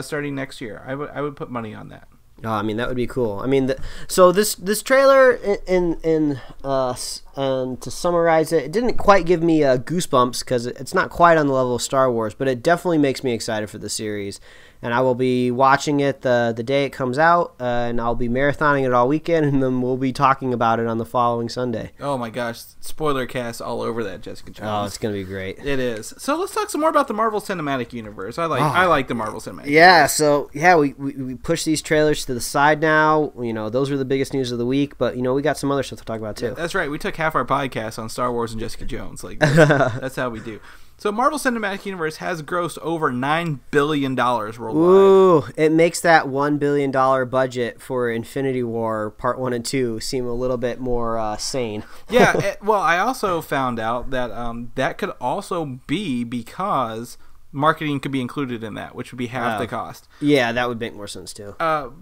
starting next year, I would put money on that. Oh, I mean, that would be cool. I mean, so this trailer, and to summarize it, it didn't quite give me goosebumps because it's not quite on the level of Star Wars, but it definitely makes me excited for the series. And I will be watching it the day it comes out, and I'll be marathoning it all weekend, and then we'll be talking about it on the following Sunday. Oh my gosh, spoiler cast all over that, Jessica Jones. Oh, it's going to be great. It is. So let's talk some more about the Marvel Cinematic Universe. I like the Marvel Cinematic Universe. Yeah, so we push these trailers to the side now. Those were the biggest news of the week, but we got some other stuff to talk about too. Yeah, that's right. We took half our podcast on Star Wars and Jessica Jones. Like that's how we do. So Marvel Cinematic Universe has grossed over $9 billion worldwide. Ooh, it makes that $1 billion budget for Infinity War Part 1 and 2 seem a little bit more sane. Yeah, well, I also found out that that could also be because marketing could be included in that, which would be half the cost. Yeah, that would make more sense too.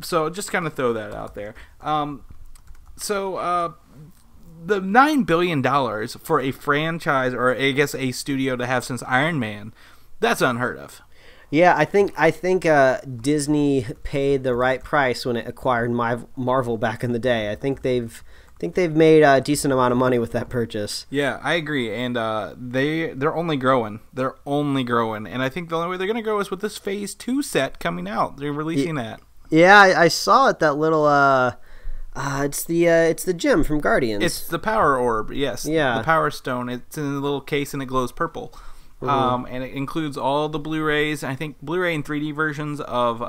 So just kind of throw that out there. The $9 billion for a franchise, or I guess a studio to have since Iron Man, that's unheard of. Yeah, I think Disney paid the right price when it acquired Marvel back in the day. I think they've made a decent amount of money with that purchase. Yeah, I agree, and they're only growing. They're only growing, and I think the only way they're going to grow is with this Phase 2 set coming out. They're releasing that. Yeah, I saw it. That little it's the gem from Guardians. It's the Power Orb, yes. Yeah. The Power Stone. It's in a little case and it glows purple. And it includes all the Blu-rays, I think Blu-ray and 3D versions of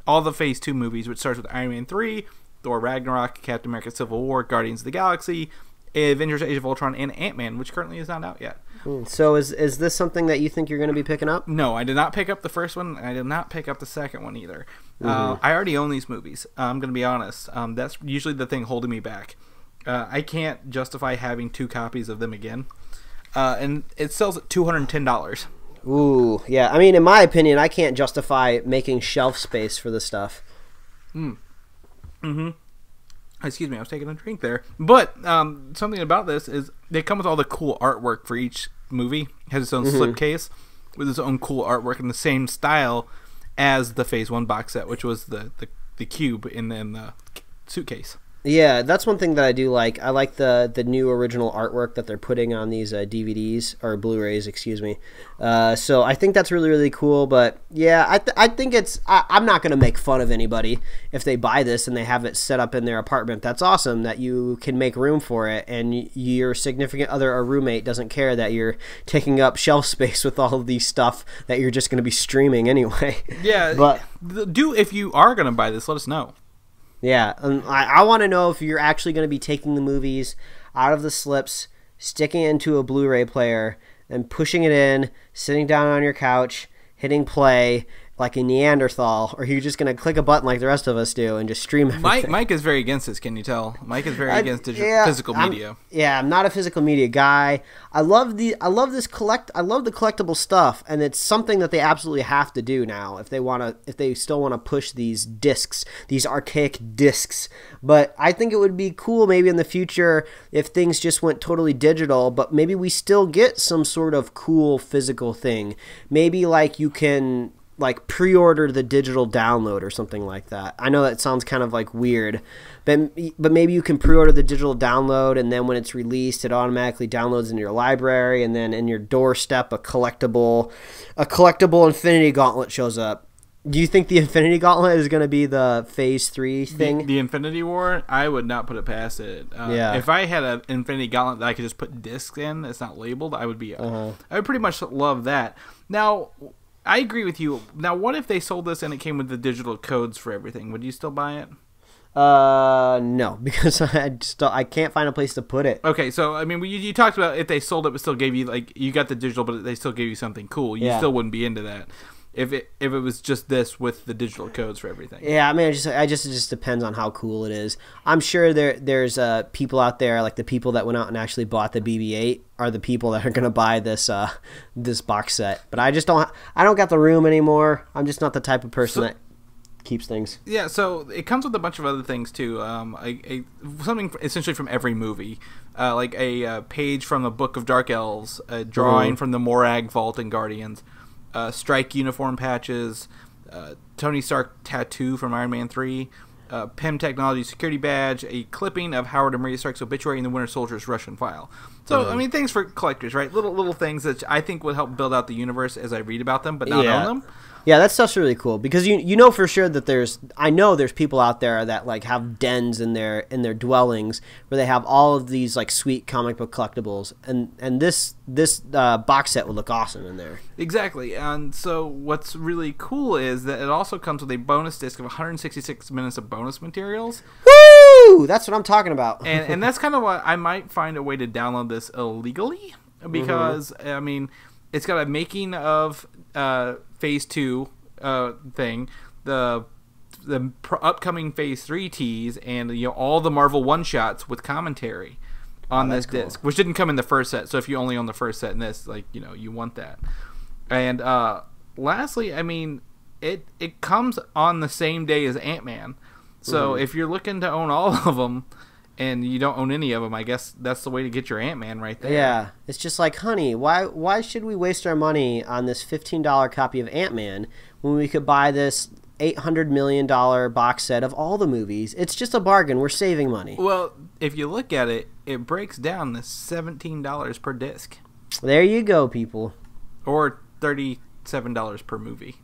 all the Phase 2 movies, which starts with Iron Man 3, Thor Ragnarok, Captain America Civil War, Guardians of the Galaxy, Avengers: Age of Ultron, and Ant-Man, which currently is not out yet. So is this something that you think you're going to be picking up? No, I did not pick up the first one. I did not pick up the second one either. I already own these movies. I'm going to be honest. That's usually the thing holding me back. I can't justify having 2 copies of them again. And it sells at $210. Ooh, yeah. I mean, in my opinion, I can't justify making shelf space for this stuff. Excuse me, I was taking a drink there. But something about this is they come with all the cool artwork for each movie. It has its own slipcase with its own cool artwork in the same style as the Phase 1 box set, which was the cube in the suitcase. Yeah, that's one thing that I do like. I like the new original artwork that they're putting on these DVDs, or Blu-rays, excuse me. So I think that's really, really cool. But yeah, I think it's... I'm not going to make fun of anybody if they buy this and they have it set up in their apartment. That's awesome that you can make room for it, and your significant other or roommate doesn't care that you're taking up shelf space with all of these stuff that you're just going to be streaming anyway. Yeah, but if you are going to buy this, let us know. Yeah, and I want to know if you're actually going to be taking the movies out of the slips, sticking it into a Blu-ray player, and pushing it in, sitting down on your couch, hitting play like a Neanderthal, or you're just going to click a button like the rest of us do and just stream everything. Mike is very against this, can you tell? Mike is very against physical media. I'm not a physical media guy. I love the collectible stuff, and it's something that they absolutely have to do now if they still want to push these discs, these archaic discs. But I think it would be cool maybe in the future if things just went totally digital, but maybe we still get some sort of cool physical thing. Maybe like you can pre-order the digital download or something like that. I know that sounds kind of like weird, but maybe you can pre-order the digital download, and then when it's released, it automatically downloads in your library, and then in your doorstep, a collectible Infinity Gauntlet shows up. Do you think the Infinity Gauntlet is going to be the Phase 3 thing? The Infinity War? I would not put it past it. If I had an Infinity Gauntlet that I could just put discs in that's not labeled, I would pretty much love that. Now, I agree with you. Now, what if they sold this and it came with the digital codes for everything? Would you still buy it? No, because I can't find a place to put it. Okay, so I mean, you talked about if they sold it but still gave you you got the digital, but they still gave you something cool. You still wouldn't be into that if it was just this with the digital codes for everything. Yeah, I mean, it just depends on how cool it is. I'm sure there's people out there, like the people that went out and actually bought the BB-8 are the people that are going to buy this box set. But I don't got the room anymore. I'm just not the type of person that keeps things. Yeah, so it comes with a bunch of other things too. Something essentially from every movie, like a page from the Book of Dark Elves, a drawing from the Morag Vault in Guardians, strike uniform patches, Tony Stark tattoo from Iron Man 3, PEM Technology security badge, a clipping of Howard and Maria Stark's obituary in the Winter Soldier's Russian file. So, I mean, things for collectors, right? Little things that I think would help build out the universe as I read about them, but not own them. Yeah, that stuff's really cool because you know for sure that there's people out there that have dens in their dwellings where they have all of these sweet comic book collectibles, and this box set would look awesome in there. Exactly, and so what's really cool is that it also comes with a bonus disc of 166 minutes of bonus materials. Woo! That's what I'm talking about. and that's kind of why I might find a way to download this illegally because I mean it's got a making of Phase 2 thing, the upcoming Phase 3 tease, and all the Marvel one-shots with commentary on this disc, which didn't come in the first set. So if you only own the first set in this, you want that. And lastly, I mean, it comes on the same day as Ant-Man. So if you're looking to own all of them and you don't own any of them, I guess that's the way to get your Ant-Man right there. Yeah, it's just like, honey, why should we waste our money on this $15 copy of Ant-Man when we could buy this $800 million box set of all the movies? It's just a bargain. We're saving money. Well, if you look at it, it breaks down to $17 per disc. There you go, people. Or $37 per movie.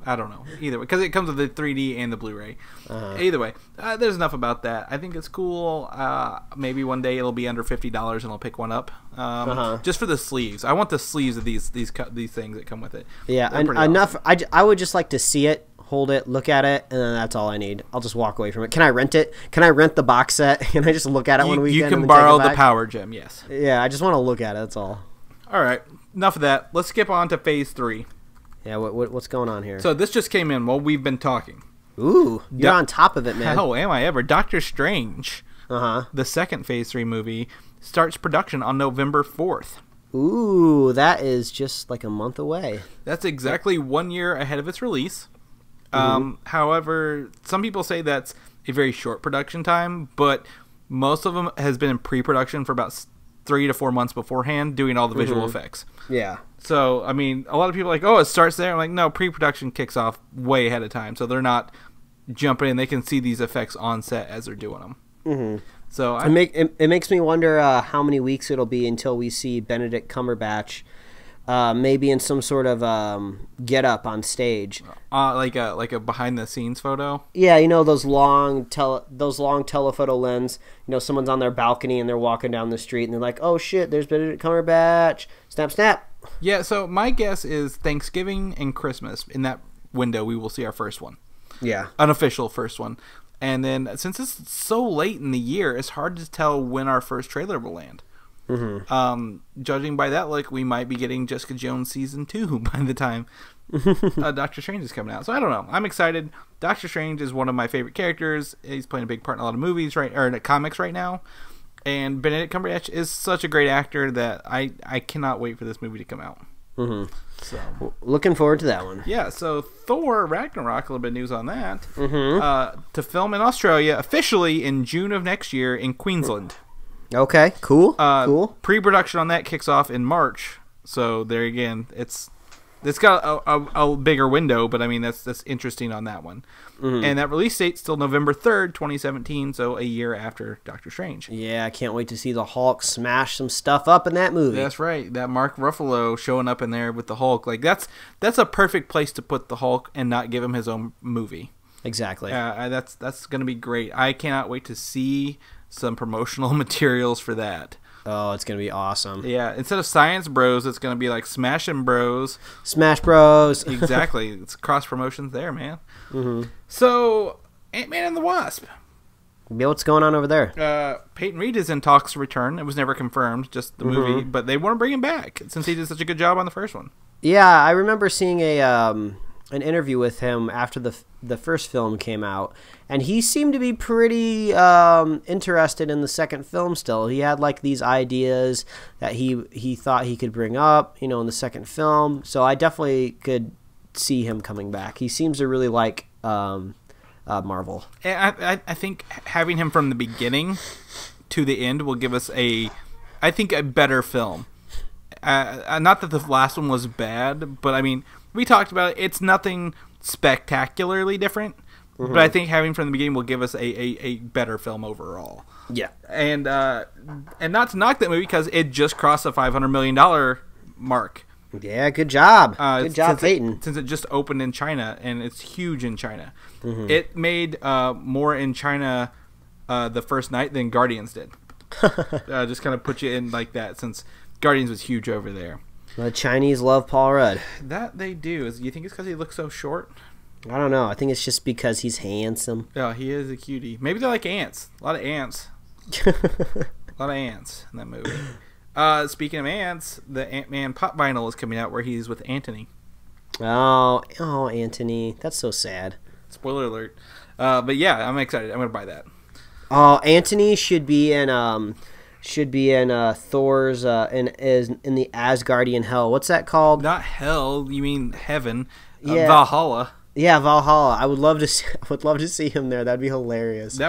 I don't know. Either way, because it comes with the 3D and the Blu-ray. Either way, there's enough about that. I think it's cool. Maybe one day it'll be under $50 and I'll pick one up. Just for the sleeves. I want the sleeves of these things that come with it. Yeah, enough. Awesome. I would just like to see it hold it, look at it, and then that's all I need. I'll just walk away from it. Can I rent it? Can I rent the box set? Can I just look at it one weekend? You can and then borrow take it the back? Power Gem, yes. Yeah, I just want to look at it. That's all. All right, enough of that. Let's skip on to Phase 3. Yeah, what's going on here? So this just came in while we've been talking. Ooh, you're on top of it, man. How am I ever? Doctor Strange, the second Phase 3 movie, starts production on November 4th. Ooh, that is just like a month away. That's exactly 1 year ahead of its release. However, some people say that's a very short production time, but most of them has been in pre-production for about 3 to 4 months beforehand, doing all the visual effects. Yeah. So, I mean, a lot of people are like, oh, it starts there. I'm like, no, pre-production kicks off way ahead of time, so they're not jumping in. They can see these effects on set as they're doing them. Mm-hmm. So it makes me wonder how many weeks it'll be until we see Benedict Cumberbatch, maybe in some sort of get-up on stage. Like a behind-the-scenes photo. Yeah, you know those long telephoto lens. You know, someone's on their balcony and they're walking down the street and they're like, "Oh shit, there's Benedict Cumberbatch!" Snap, snap. Yeah. So my guess is Thanksgiving and Christmas. In that window, we will see our first one. Yeah, unofficial first one. And then since it's so late in the year, it's hard to tell when our first trailer will land. Judging by that, like, we might be getting Jessica Jones season 2 by the time Doctor Strange is coming out. So I don't know. I'm excited. Doctor Strange is one of my favorite characters. He's playing a big part in a lot of movies or comics right now. And Benedict Cumberbatch is such a great actor that I cannot wait for this movie to come out. So looking forward to that one. Yeah, so Thor Ragnarok, a little bit of news on that. To film in Australia officially in June of next year in Queensland. Okay, cool. Cool. Pre-production on that kicks off in March. So there again, it's got a bigger window, but I mean that's interesting on that one. And that release date's still November 3rd, 2017, so a year after Doctor Strange. Yeah, I can't wait to see the Hulk smash some stuff up in that movie. That's right. That Mark Ruffalo showing up in there with the Hulk, like that's a perfect place to put the Hulk and not give him his own movie. Exactly. That's going to be great. I cannot wait to see some promotional materials for that. Oh, it's going to be awesome. Yeah, instead of Science Bros, it's going to be like Smashing Bros. Smash Bros. Exactly. It's cross promotions there, man. So, Ant-Man and the Wasp. Yeah, what's going on over there? Peyton Reed is in talks to return. It was never confirmed, just the movie, but they want to bring him back since he did such a good job on the first one. Yeah, I remember seeing an interview with him after the first film came out, and he seemed to be pretty interested in the second film still. He had like these ideas that he thought he could bring up, you know, in the second film. So I definitely could see him coming back. He seems to really like Marvel. And I think having him from the beginning to the end will give us a better film. Not that the last one was bad, but I mean, we talked about it. It's nothing spectacularly different, but I think having from the beginning will give us a better film overall. Yeah. And not to knock that movie because it just crossed the $500 million mark. Yeah, good job. Good job, Peyton. Since it just opened in China, and it's huge in China. It made more in China the first night than Guardians did. Just kind of put you in like that, since Guardians was huge over there. The Chinese love Paul Rudd. That they do. You think it's because he looks so short? I don't know. I think it's just because he's handsome. Yeah, he is a cutie. Maybe they're like ants. A lot of ants. A lot of ants in that movie. Speaking of ants, the Ant-Man pop vinyl is coming out where he's with Anthony. Oh, Anthony. That's so sad. Spoiler alert. But yeah, I'm excited. I'm going to buy that. Oh, Anthony should be in Thor's in the Asgardian hell. What's that called? Not hell. You mean heaven? Yeah. Valhalla. Yeah, Valhalla. I would love to see him there. That'd be hilarious.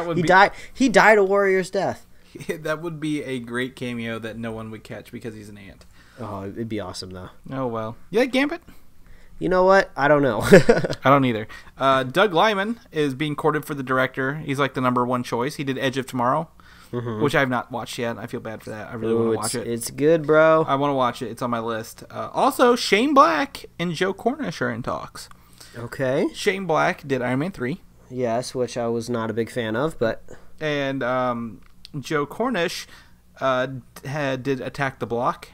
He died a warrior's death. That would be a great cameo that no one would catch because he's an ant. Oh, it'd be awesome though. Oh well. You like Gambit? You know what? I don't know. I don't either. Doug Liman is being courted for the director. He's like the number one choice. He did Edge of Tomorrow. Which I have not watched yet. I feel bad for that. I really want to watch it. It's good, bro. I want to watch it. It's on my list. Also, Shane Black and Joe Cornish are in talks. Okay. Shane Black did Iron Man 3. Yes, which I was not a big fan of, but... And Joe Cornish did Attack the Block.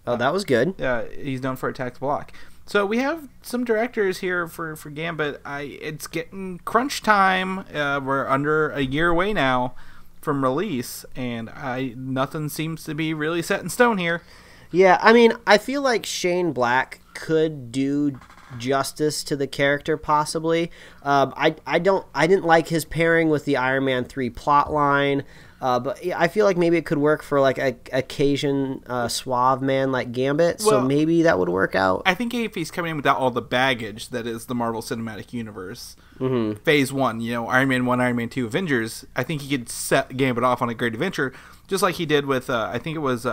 Oh, that was good. He's known for Attack the Block. So we have some directors here for Gambit. It's getting crunch time. We're under a year away now from release, and nothing seems to be really set in stone here. Yeah, I mean, I feel like Shane Black could do justice to the character, possibly. I didn't like his pairing with the Iron Man 3 plot line. But I feel like maybe it could work for like a Cajun suave man like Gambit, so maybe that would work out. I think if he's coming in without all the baggage that is the Marvel Cinematic Universe, Phase 1, Iron Man 1, Iron Man 2, Avengers, I think he could set Gambit off on a great adventure, just like he did with, I think it was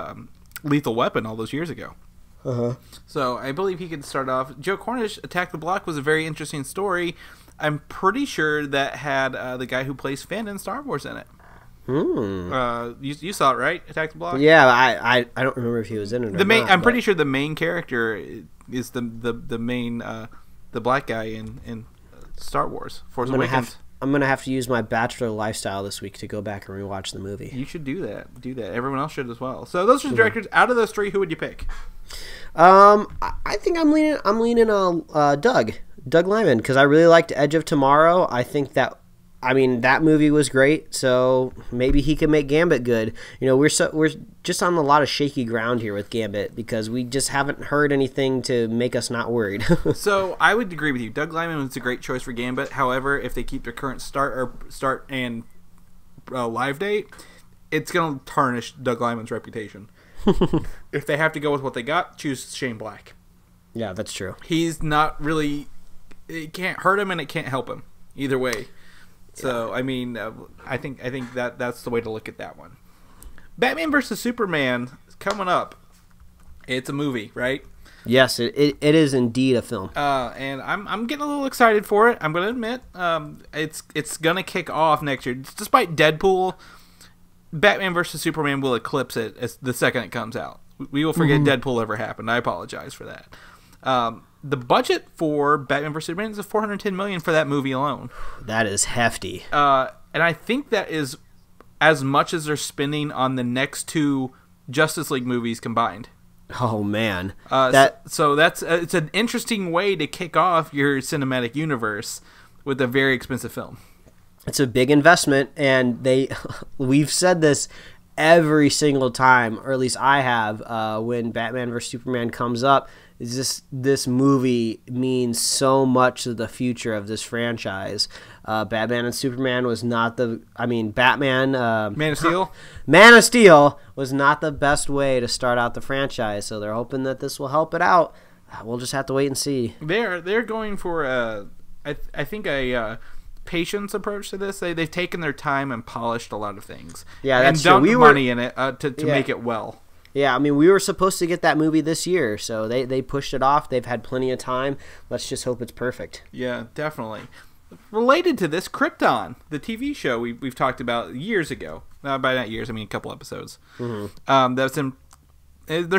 Lethal Weapon all those years ago. So I believe he could start off. Joe Cornish, Attack the Block, was a very interesting story. I'm pretty sure that had the guy who plays Finn in Star Wars in it. You saw it, right? Attack the Block. Yeah, I don't remember if he was in it. I'm pretty sure the main character is the main the black guy in Star Wars. Force Awakens. I'm gonna have to use my bachelor lifestyle this week to go back and rewatch the movie. You should do that. Everyone else should as well. So those are the directors. Out of those three, who would you pick? I think I'm leaning on Doug Liman, because I really liked Edge of Tomorrow. I think that movie was great, so maybe he can make Gambit good. We're just on a lot of shaky ground here with Gambit because we just haven't heard anything to make us not worried. So I would agree with you. Doug Liman was a great choice for Gambit. However, if they keep their current start and live date, it's going to tarnish Doug Liman's reputation. If they have to go with what they got, choose Shane Black. Yeah, that's true. He's not really. It can't hurt him and it can't help him either way. So, I think that's the way to look at that one. Batman vs. Superman is coming up. It's a movie, right? Yes, it is indeed a film. And I'm getting a little excited for it. I'm going to admit, it's going to kick off next year. Despite Deadpool, Batman vs. Superman will eclipse it as the second it comes out. We will forget Deadpool ever happened. I apologize for that. The budget for Batman vs. Superman is $410 million for that movie alone. That is hefty. And I think that is as much as they're spending on the next two Justice League movies combined. Oh man, so that's it's an interesting way to kick off your cinematic universe with a very expensive film. It's a big investment, and we've said this every single time, or at least I have, when Batman vs. Superman comes up. This movie means so much to the future of this franchise. Batman and Superman was not Man of Steel? Man of Steel was not the best way to start out the franchise, so they're hoping that this will help it out. We'll just have to wait and see. They're going for I think a patience approach to this. They've taken their time and polished a lot of things. Yeah, that's true. And dumped money in it to make it well. Yeah, we were supposed to get that movie this year, so they pushed it off. They've had plenty of time. Let's just hope it's perfect. Yeah, definitely. Related to this, Krypton, the TV show we've talked about years ago. By not years, I mean a couple episodes. They're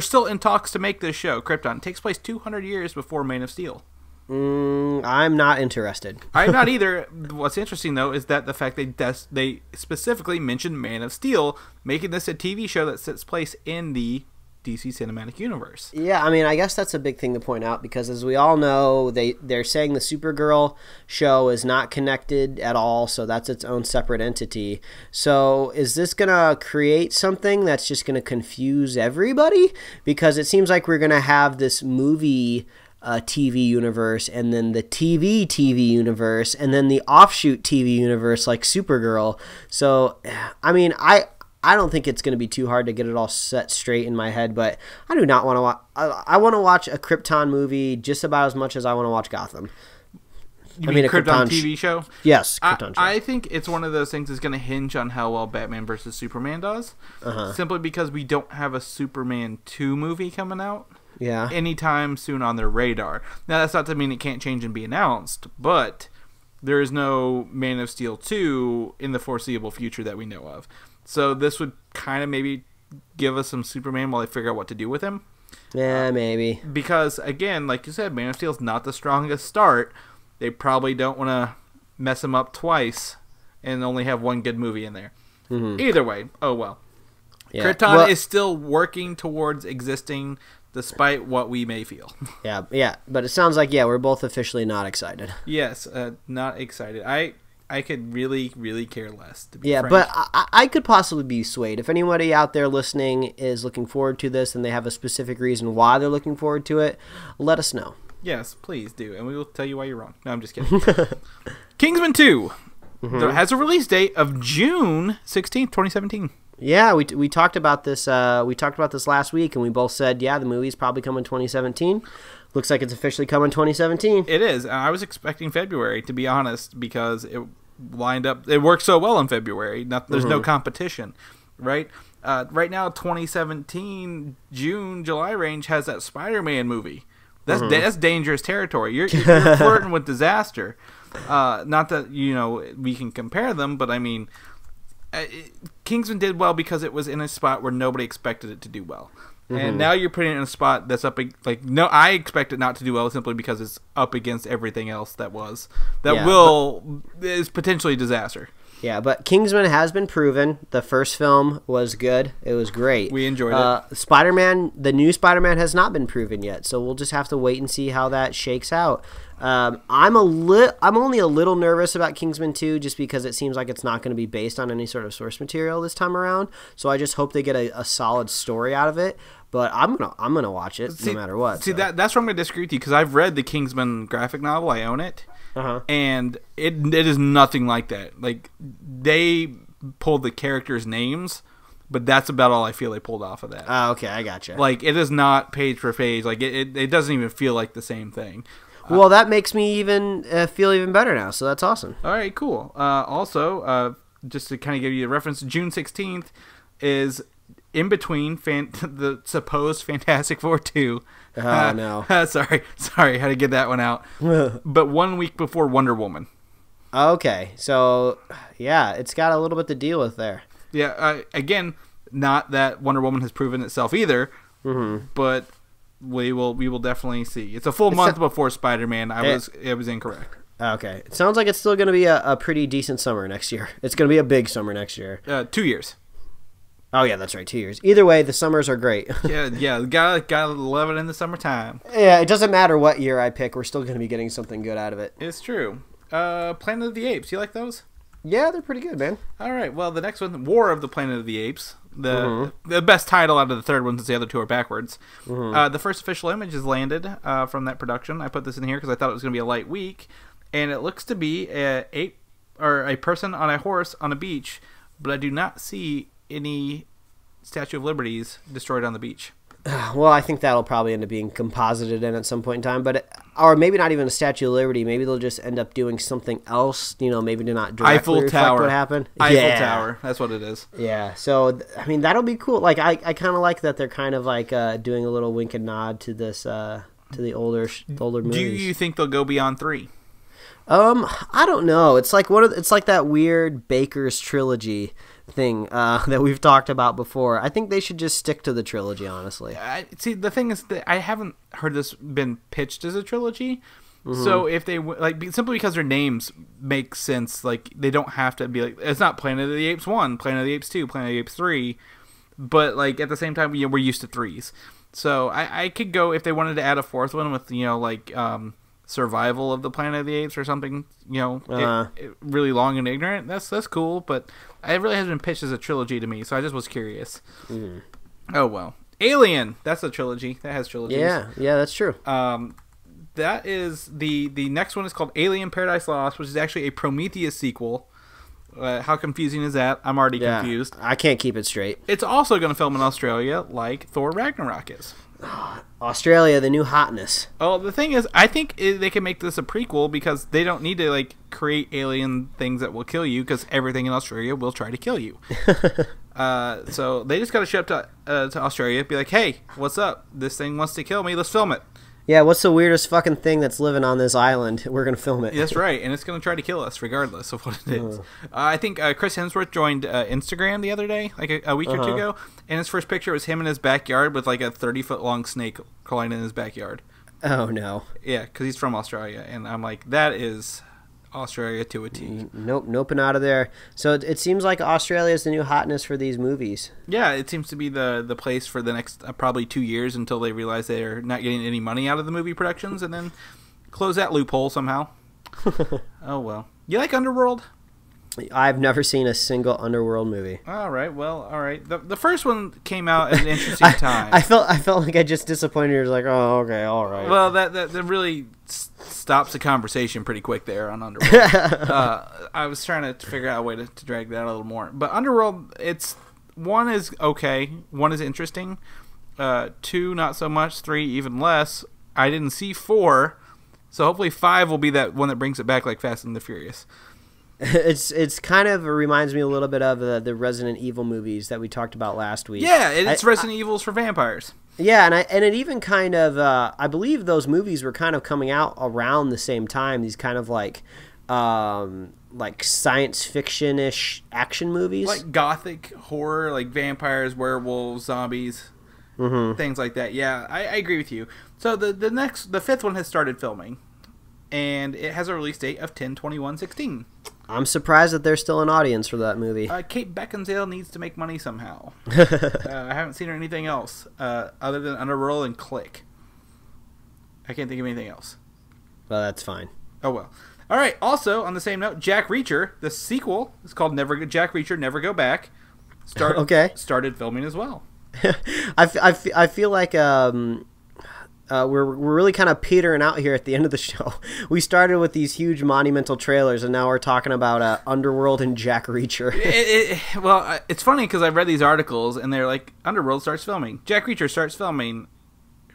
still in talks to make this show, Krypton. It takes place 200 years before Man of Steel. I'm not interested. I'm not either. What's interesting, though, is that the fact they specifically mentioned Man of Steel, making this a TV show that takes place in the DC Cinematic Universe. Yeah, I guess that's a big thing to point out, because as we all know, they're saying the Supergirl show is not connected at all, so that's its own separate entity. So is this going to create something that's just going to confuse everybody? Because it seems like we're going to have this movie TV universe, and then the TV universe, and then the offshoot TV universe like Supergirl. So, I don't think it's going to be too hard to get it all set straight in my head, but I do not want to watch. I want to watch a Krypton movie just about as much as I want to watch Gotham. You mean a Krypton TV show? Yes, Krypton show. I think it's one of those things that's going to hinge on how well Batman vs. Superman does, simply because we don't have a Superman 2 movie coming out. Yeah. Anytime soon on their radar. Now, that's not to mean it can't change and be announced, but there is no Man of Steel 2 in the foreseeable future that we know of. So this would kind of maybe give us some Superman while they figure out what to do with him. Yeah, maybe. Because, again, like you said, Man of Steel's not the strongest start. They probably don't want to mess him up twice and only have one good movie in there. Either way, oh well. Yeah. Krypton is still working towards existing despite what we may feel. Yeah. But it sounds like, we're both officially not excited. Yes, not excited. I could really, really care less, to be frank. But I could possibly be swayed. If anybody out there listening is looking forward to this and they have a specific reason why they're looking forward to it, let us know. Yes, please do, and we will tell you why you're wrong. No, I'm just kidding. Kingsman 2 has a release date of June 16th, 2017. Yeah, we talked about this. We talked about this last week, and we both said, the movie's probably coming 2017. Looks like it's officially coming 2017. It is. I was expecting February, to be honest, because it lined up. It worked so well in February. There's no competition, right? Right now, 2017 June, July range has that Spider-Man movie. That's dangerous territory. You're flirting with disaster. Not that we can compare them, but I mean, Kingsman did well because it was in a spot where nobody expected it to do well. And now you're putting it in a spot that's up I expect it not to do well simply because it's up against everything else is potentially disaster. Yeah, but Kingsman has been proven. The first film was good. It was great. We enjoyed it. Spider-Man, the new Spider-Man has not been proven yet, so we'll just have to wait and see how that shakes out. I'm only a little nervous about Kingsman 2 just because it seems like it's not going to be based on any sort of source material this time around. So I just hope they get a solid story out of it. But I'm gonna watch it no matter what. That's where I'm gonna disagree with you because I've read the Kingsman graphic novel. I own it. And it is nothing like that. Like, they pulled the characters' names, but that's about all I feel they pulled off of that. Oh, okay, I gotcha. Like, it is not page for page. Like, it doesn't even feel like the same thing. Well, that makes me even feel even better now, so that's awesome. All right, cool. Also, just to kind of give you a reference, June 16th is in between the supposed Fantastic Four 2. Oh, no. Sorry, had to get that one out. But 1 week before Wonder Woman. Okay, so, yeah, it's got a little bit to deal with there. Yeah, again, not that Wonder Woman has proven itself either, but we will definitely see. It's a full month before Spider-Man. It was incorrect. Okay, it sounds like it's still going to be a pretty decent summer next year. It's going to be a big summer next year. 2 years. Oh, yeah, that's right, 2 years. Either way, the summers are great. yeah, gotta love it in the summertime. Yeah, it doesn't matter what year I pick. We're still going to be getting something good out of it. It's true. Planet of the Apes, you like those? Yeah, they're pretty good, man. All right, well, the next one, War of the Planet of the Apes. The best title out of the third one since the other two are backwards. The first official image is landed from that production. I put this in here because I thought it was going to be a light week. And it looks to be a person on a horse on a beach, but I do not see any Statue of Liberties destroyed on the beach. Well, I think that'll probably end up being composited in at some point in time, or maybe not even a Statue of Liberty. Maybe they'll just end up doing something else. Maybe to not directly reflect what happened. Eiffel Tower, that's what it is. Yeah, so I mean that'll be cool. Like I kind of like that they're kind of like doing a little wink and nod to this to the older movies. Do you think they'll go beyond 3? I don't know. It's like it's like that weird Baker's trilogy thing that we've talked about before. I think they should just stick to the trilogy, honestly. See, the thing is that I haven't heard this been pitched as a trilogy. So if they simply because their names make sense, like they don't have to be like it's not Planet of the Apes 1, Planet of the Apes 2, Planet of the Apes 3, but like at the same time we're used to 3s. So I could go if they wanted to add a fourth one with Survival of the Planet of the Apes or something, really long and ignorant. That's cool, but it really hasn't been pitched as a trilogy to me, so I just was curious. Oh well, Alien. That's a trilogy. That has trilogies. Yeah, that's true. That is the next one is called Alien Paradise Lost, which is actually a Prometheus sequel. How confusing is that? I'm already confused. I can't keep it straight. It's also going to film in Australia, like Thor Ragnarok is. Australia, the new hotness. Oh, the thing is, I think they can make this a prequel because they don't need to create alien things that will kill you because everything in Australia will try to kill you. So they just got to show up to Australia, be like, "Hey, what's up? This thing wants to kill me. Let's film it." Yeah, what's the weirdest fucking thing that's living on this island? We're going to film it. That's right, and it's going to try to kill us regardless of what it is. I think Chris Hemsworth joined Instagram the other day, like a week or two ago, and his first picture was him in his backyard with like a 30-foot-long snake crawling in his backyard. Oh, no. Yeah, because he's from Australia, and I'm like, that is Australia to a T. Nope and out of there. So it seems like Australia is the new hotness for these movies. Yeah, it seems to be the place for the next probably 2 years until they realize they're not getting any money out of the movie productions, and then close that loophole somehow. Oh, well. You like Underworld? I've never seen a single Underworld movie. All right. The first one came out at an interesting time. I felt like I just disappointed you. Like, oh, okay, all right. Well, that really stops the conversation pretty quick there on Underworld. I was trying to figure out a way to drag that a little more. But Underworld, one is okay. One is interesting. 2, not so much. 3, even less. I didn't see 4. So hopefully 5 will be that one that brings it back like Fast and the Furious. It's kind of reminds me a little bit of the Resident Evil movies that we talked about last week. Yeah, it's Resident Evils for vampires. Yeah, and it even kind of I believe those movies were kind of coming out around the same time. These kind of like science fiction-ish action movies, like gothic horror, like vampires, werewolves, zombies, things like that. Yeah, I agree with you. So the 5th one has started filming, and it has a release date of 10/21/16. I'm surprised that there's still an audience for that movie. Kate Beckinsale needs to make money somehow. I haven't seen her in anything else other than Underworld and Click. I can't think of anything else. Well, that's fine. Oh, well. All right. Also, on the same note, Jack Reacher, the sequel, is called Jack Reacher Never Go Back. Started filming as well. I feel like we're really kind of petering out here at the end of the show. We started with these huge monumental trailers, and now we're talking about Underworld and Jack Reacher. It's funny because I've read these articles, and they're like, Underworld starts filming. Jack Reacher starts filming.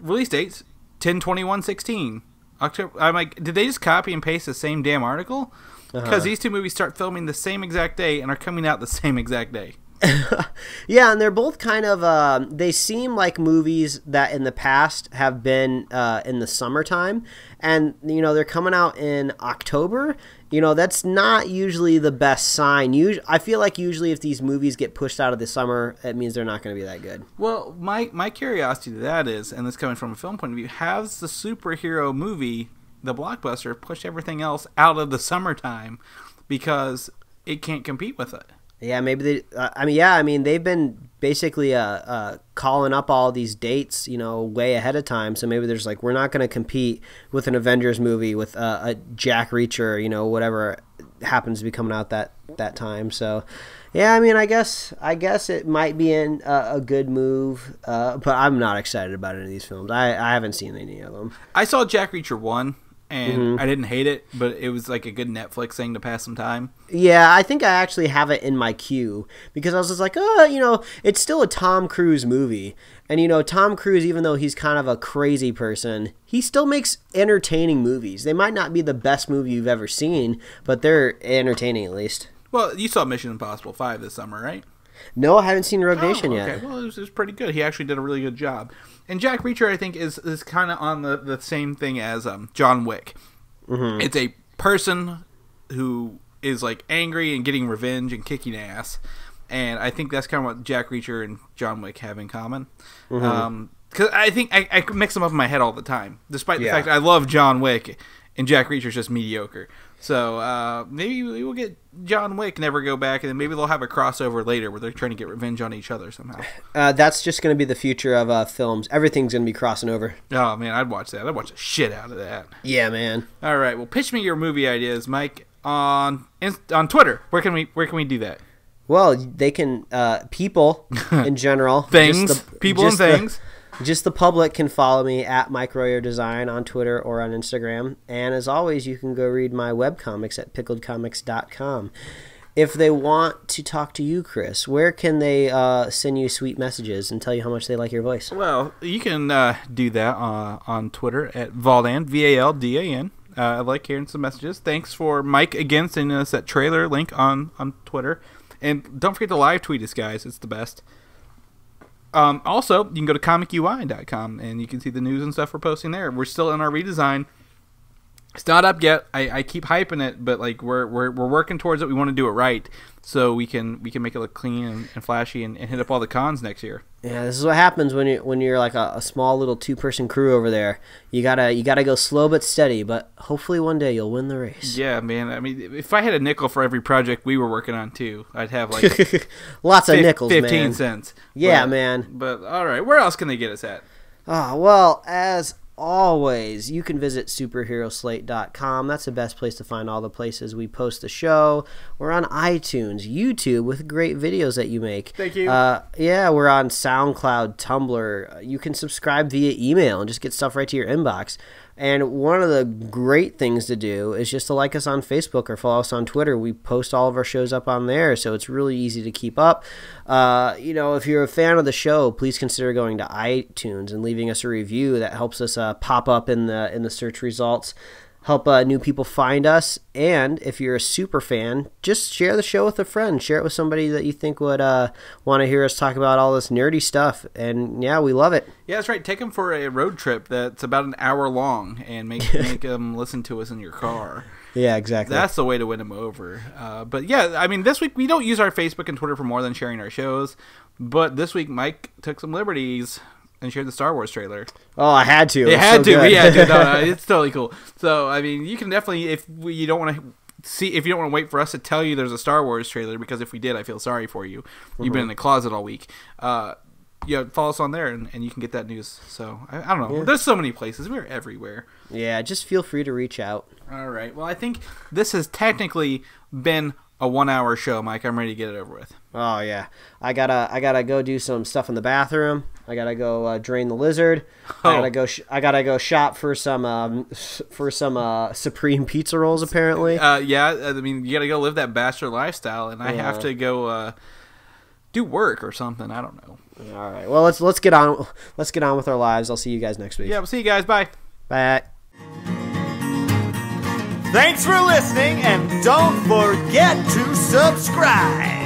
Release dates, 10/21/16. October. I'm like, did they just copy and paste the same damn article? Because these two movies start filming the same exact day and are coming out the same exact day. Yeah, and they're both kind of they seem like movies that in the past have been in the summertime, and they're coming out in October. That's not usually the best sign. I feel like usually if these movies get pushed out of the summer, it means they're not going to be that good. Well, my curiosity to that is, and this coming from a film point of view, has the superhero movie, the blockbuster, pushed everything else out of the summertime because it can't compete with it? Yeah, maybe they. They've been basically calling up all these dates, way ahead of time. So maybe there's like, we're not going to compete with an Avengers movie with a Jack Reacher, whatever happens to be coming out that time. So, yeah, I guess it might be a good move, but I'm not excited about any of these films. I haven't seen any of them. I saw Jack Reacher 1. And I didn't hate it, but it was like a good Netflix thing to pass some time. Yeah, I think I actually have it in my queue because I was just like, it's still a Tom Cruise movie. And, Tom Cruise, even though he's kind of a crazy person, he still makes entertaining movies. They might not be the best movie you've ever seen, but they're entertaining at least. Well, you saw Mission Impossible 5 this summer, right? No, I haven't seen Rogue Nation yet. Okay, well, it was pretty good. He actually did a really good job. And Jack Reacher, I think, is kind of on the same thing as John Wick. Mm-hmm. It's a person who is like angry and getting revenge and kicking ass. And I think that's kind of what Jack Reacher and John Wick have in common. Because I think I mix them up in my head all the time, despite the fact that I love John Wick and Jack Reacher's just mediocre. So maybe we'll get John Wick Never Go Back, and then maybe they'll have a crossover later where they're trying to get revenge on each other somehow. That's just going to be the future of films. Everything's going to be crossing over. Oh, man, I'd watch that. I'd watch the shit out of that. Yeah, man. All right, well, pitch me your movie ideas, Mike, on Twitter. Where can we do that? Well, they can, people in general. Things, people and things. Just the public can follow me at Mike Royer Design on Twitter or on Instagram. And as always, you can go read my webcomics at pickledcomics.com. If they want to talk to you, Chris, where can they send you sweet messages and tell you how much they like your voice? Well, you can do that on Twitter at Valdan, V-A-L-D-A-N. I like hearing some messages. Thanks for Mike again sending us that trailer link on Twitter. And don't forget to live tweet us, guys. It's the best. Also, you can go to comicui.com and you can see the news and stuff we're posting there. We're still in our redesign. It's not up yet. I keep hyping it, but like we're working towards it. We want to do it right, so we can make it look clean and flashy and hit up all the cons next year. Yeah, this is what happens when you're like a small little 2-person crew over there. You gotta go slow but steady, but hopefully one day you'll win the race. Yeah, man. I mean, if I had a nickel for every project we were working on too, I'd have like lots of nickels, 15 man. cents. Yeah, man. But all right, where else can they get us at? Well, as always, you can visit superheroslate.com. That's the best place to find all the places we post the show. We're on iTunes, YouTube with great videos that you make. Thank you. Yeah, we're on SoundCloud, Tumblr. You can subscribe via email and just get stuff right to your inbox. And one of the great things to do is just to like us on Facebook or follow us on Twitter. We post all of our shows up on there, so it's really easy to keep up. If you're a fan of the show, please consider going to iTunes and leaving us a review. That helps us pop up in the search results, help new people find us. And if you're a super fan, just share the show with a friend. Share it with somebody that you think would want to hear us talk about all this nerdy stuff. And yeah, we love it. Yeah, that's right. Take them for a road trip that's about an hour long and make them listen to us in your car. Yeah, exactly. That's the way to win them over. But yeah, I mean, this week we don't use our Facebook and Twitter for more than sharing our shows. But this week Mike took some liberties and shared the Star Wars trailer. Oh, I had to. We had to. No, it's totally cool. So, I mean, you can definitely, if you don't want to wait for us to tell you there's a Star Wars trailer, because if we did, I feel sorry for you. You've been in the closet all week. Follow us on there, and you can get that news. So, I don't know. Yeah. There's so many places. We're everywhere. Yeah, just feel free to reach out. All right. Well, I think this has technically been a 1-hour show, Mike. I'm ready to get it over with. Oh yeah, I gotta go do some stuff in the bathroom. I gotta go drain the lizard. I gotta go shop for some Supreme pizza rolls. Apparently. Yeah. I mean, you gotta go live that bachelor lifestyle, and I have to go do work or something. I don't know. All right. Well, let's get on. Let's get on with our lives. I'll see you guys next week. Yeah. We'll see you guys. Bye. Bye. Thanks for listening, and don't forget to subscribe.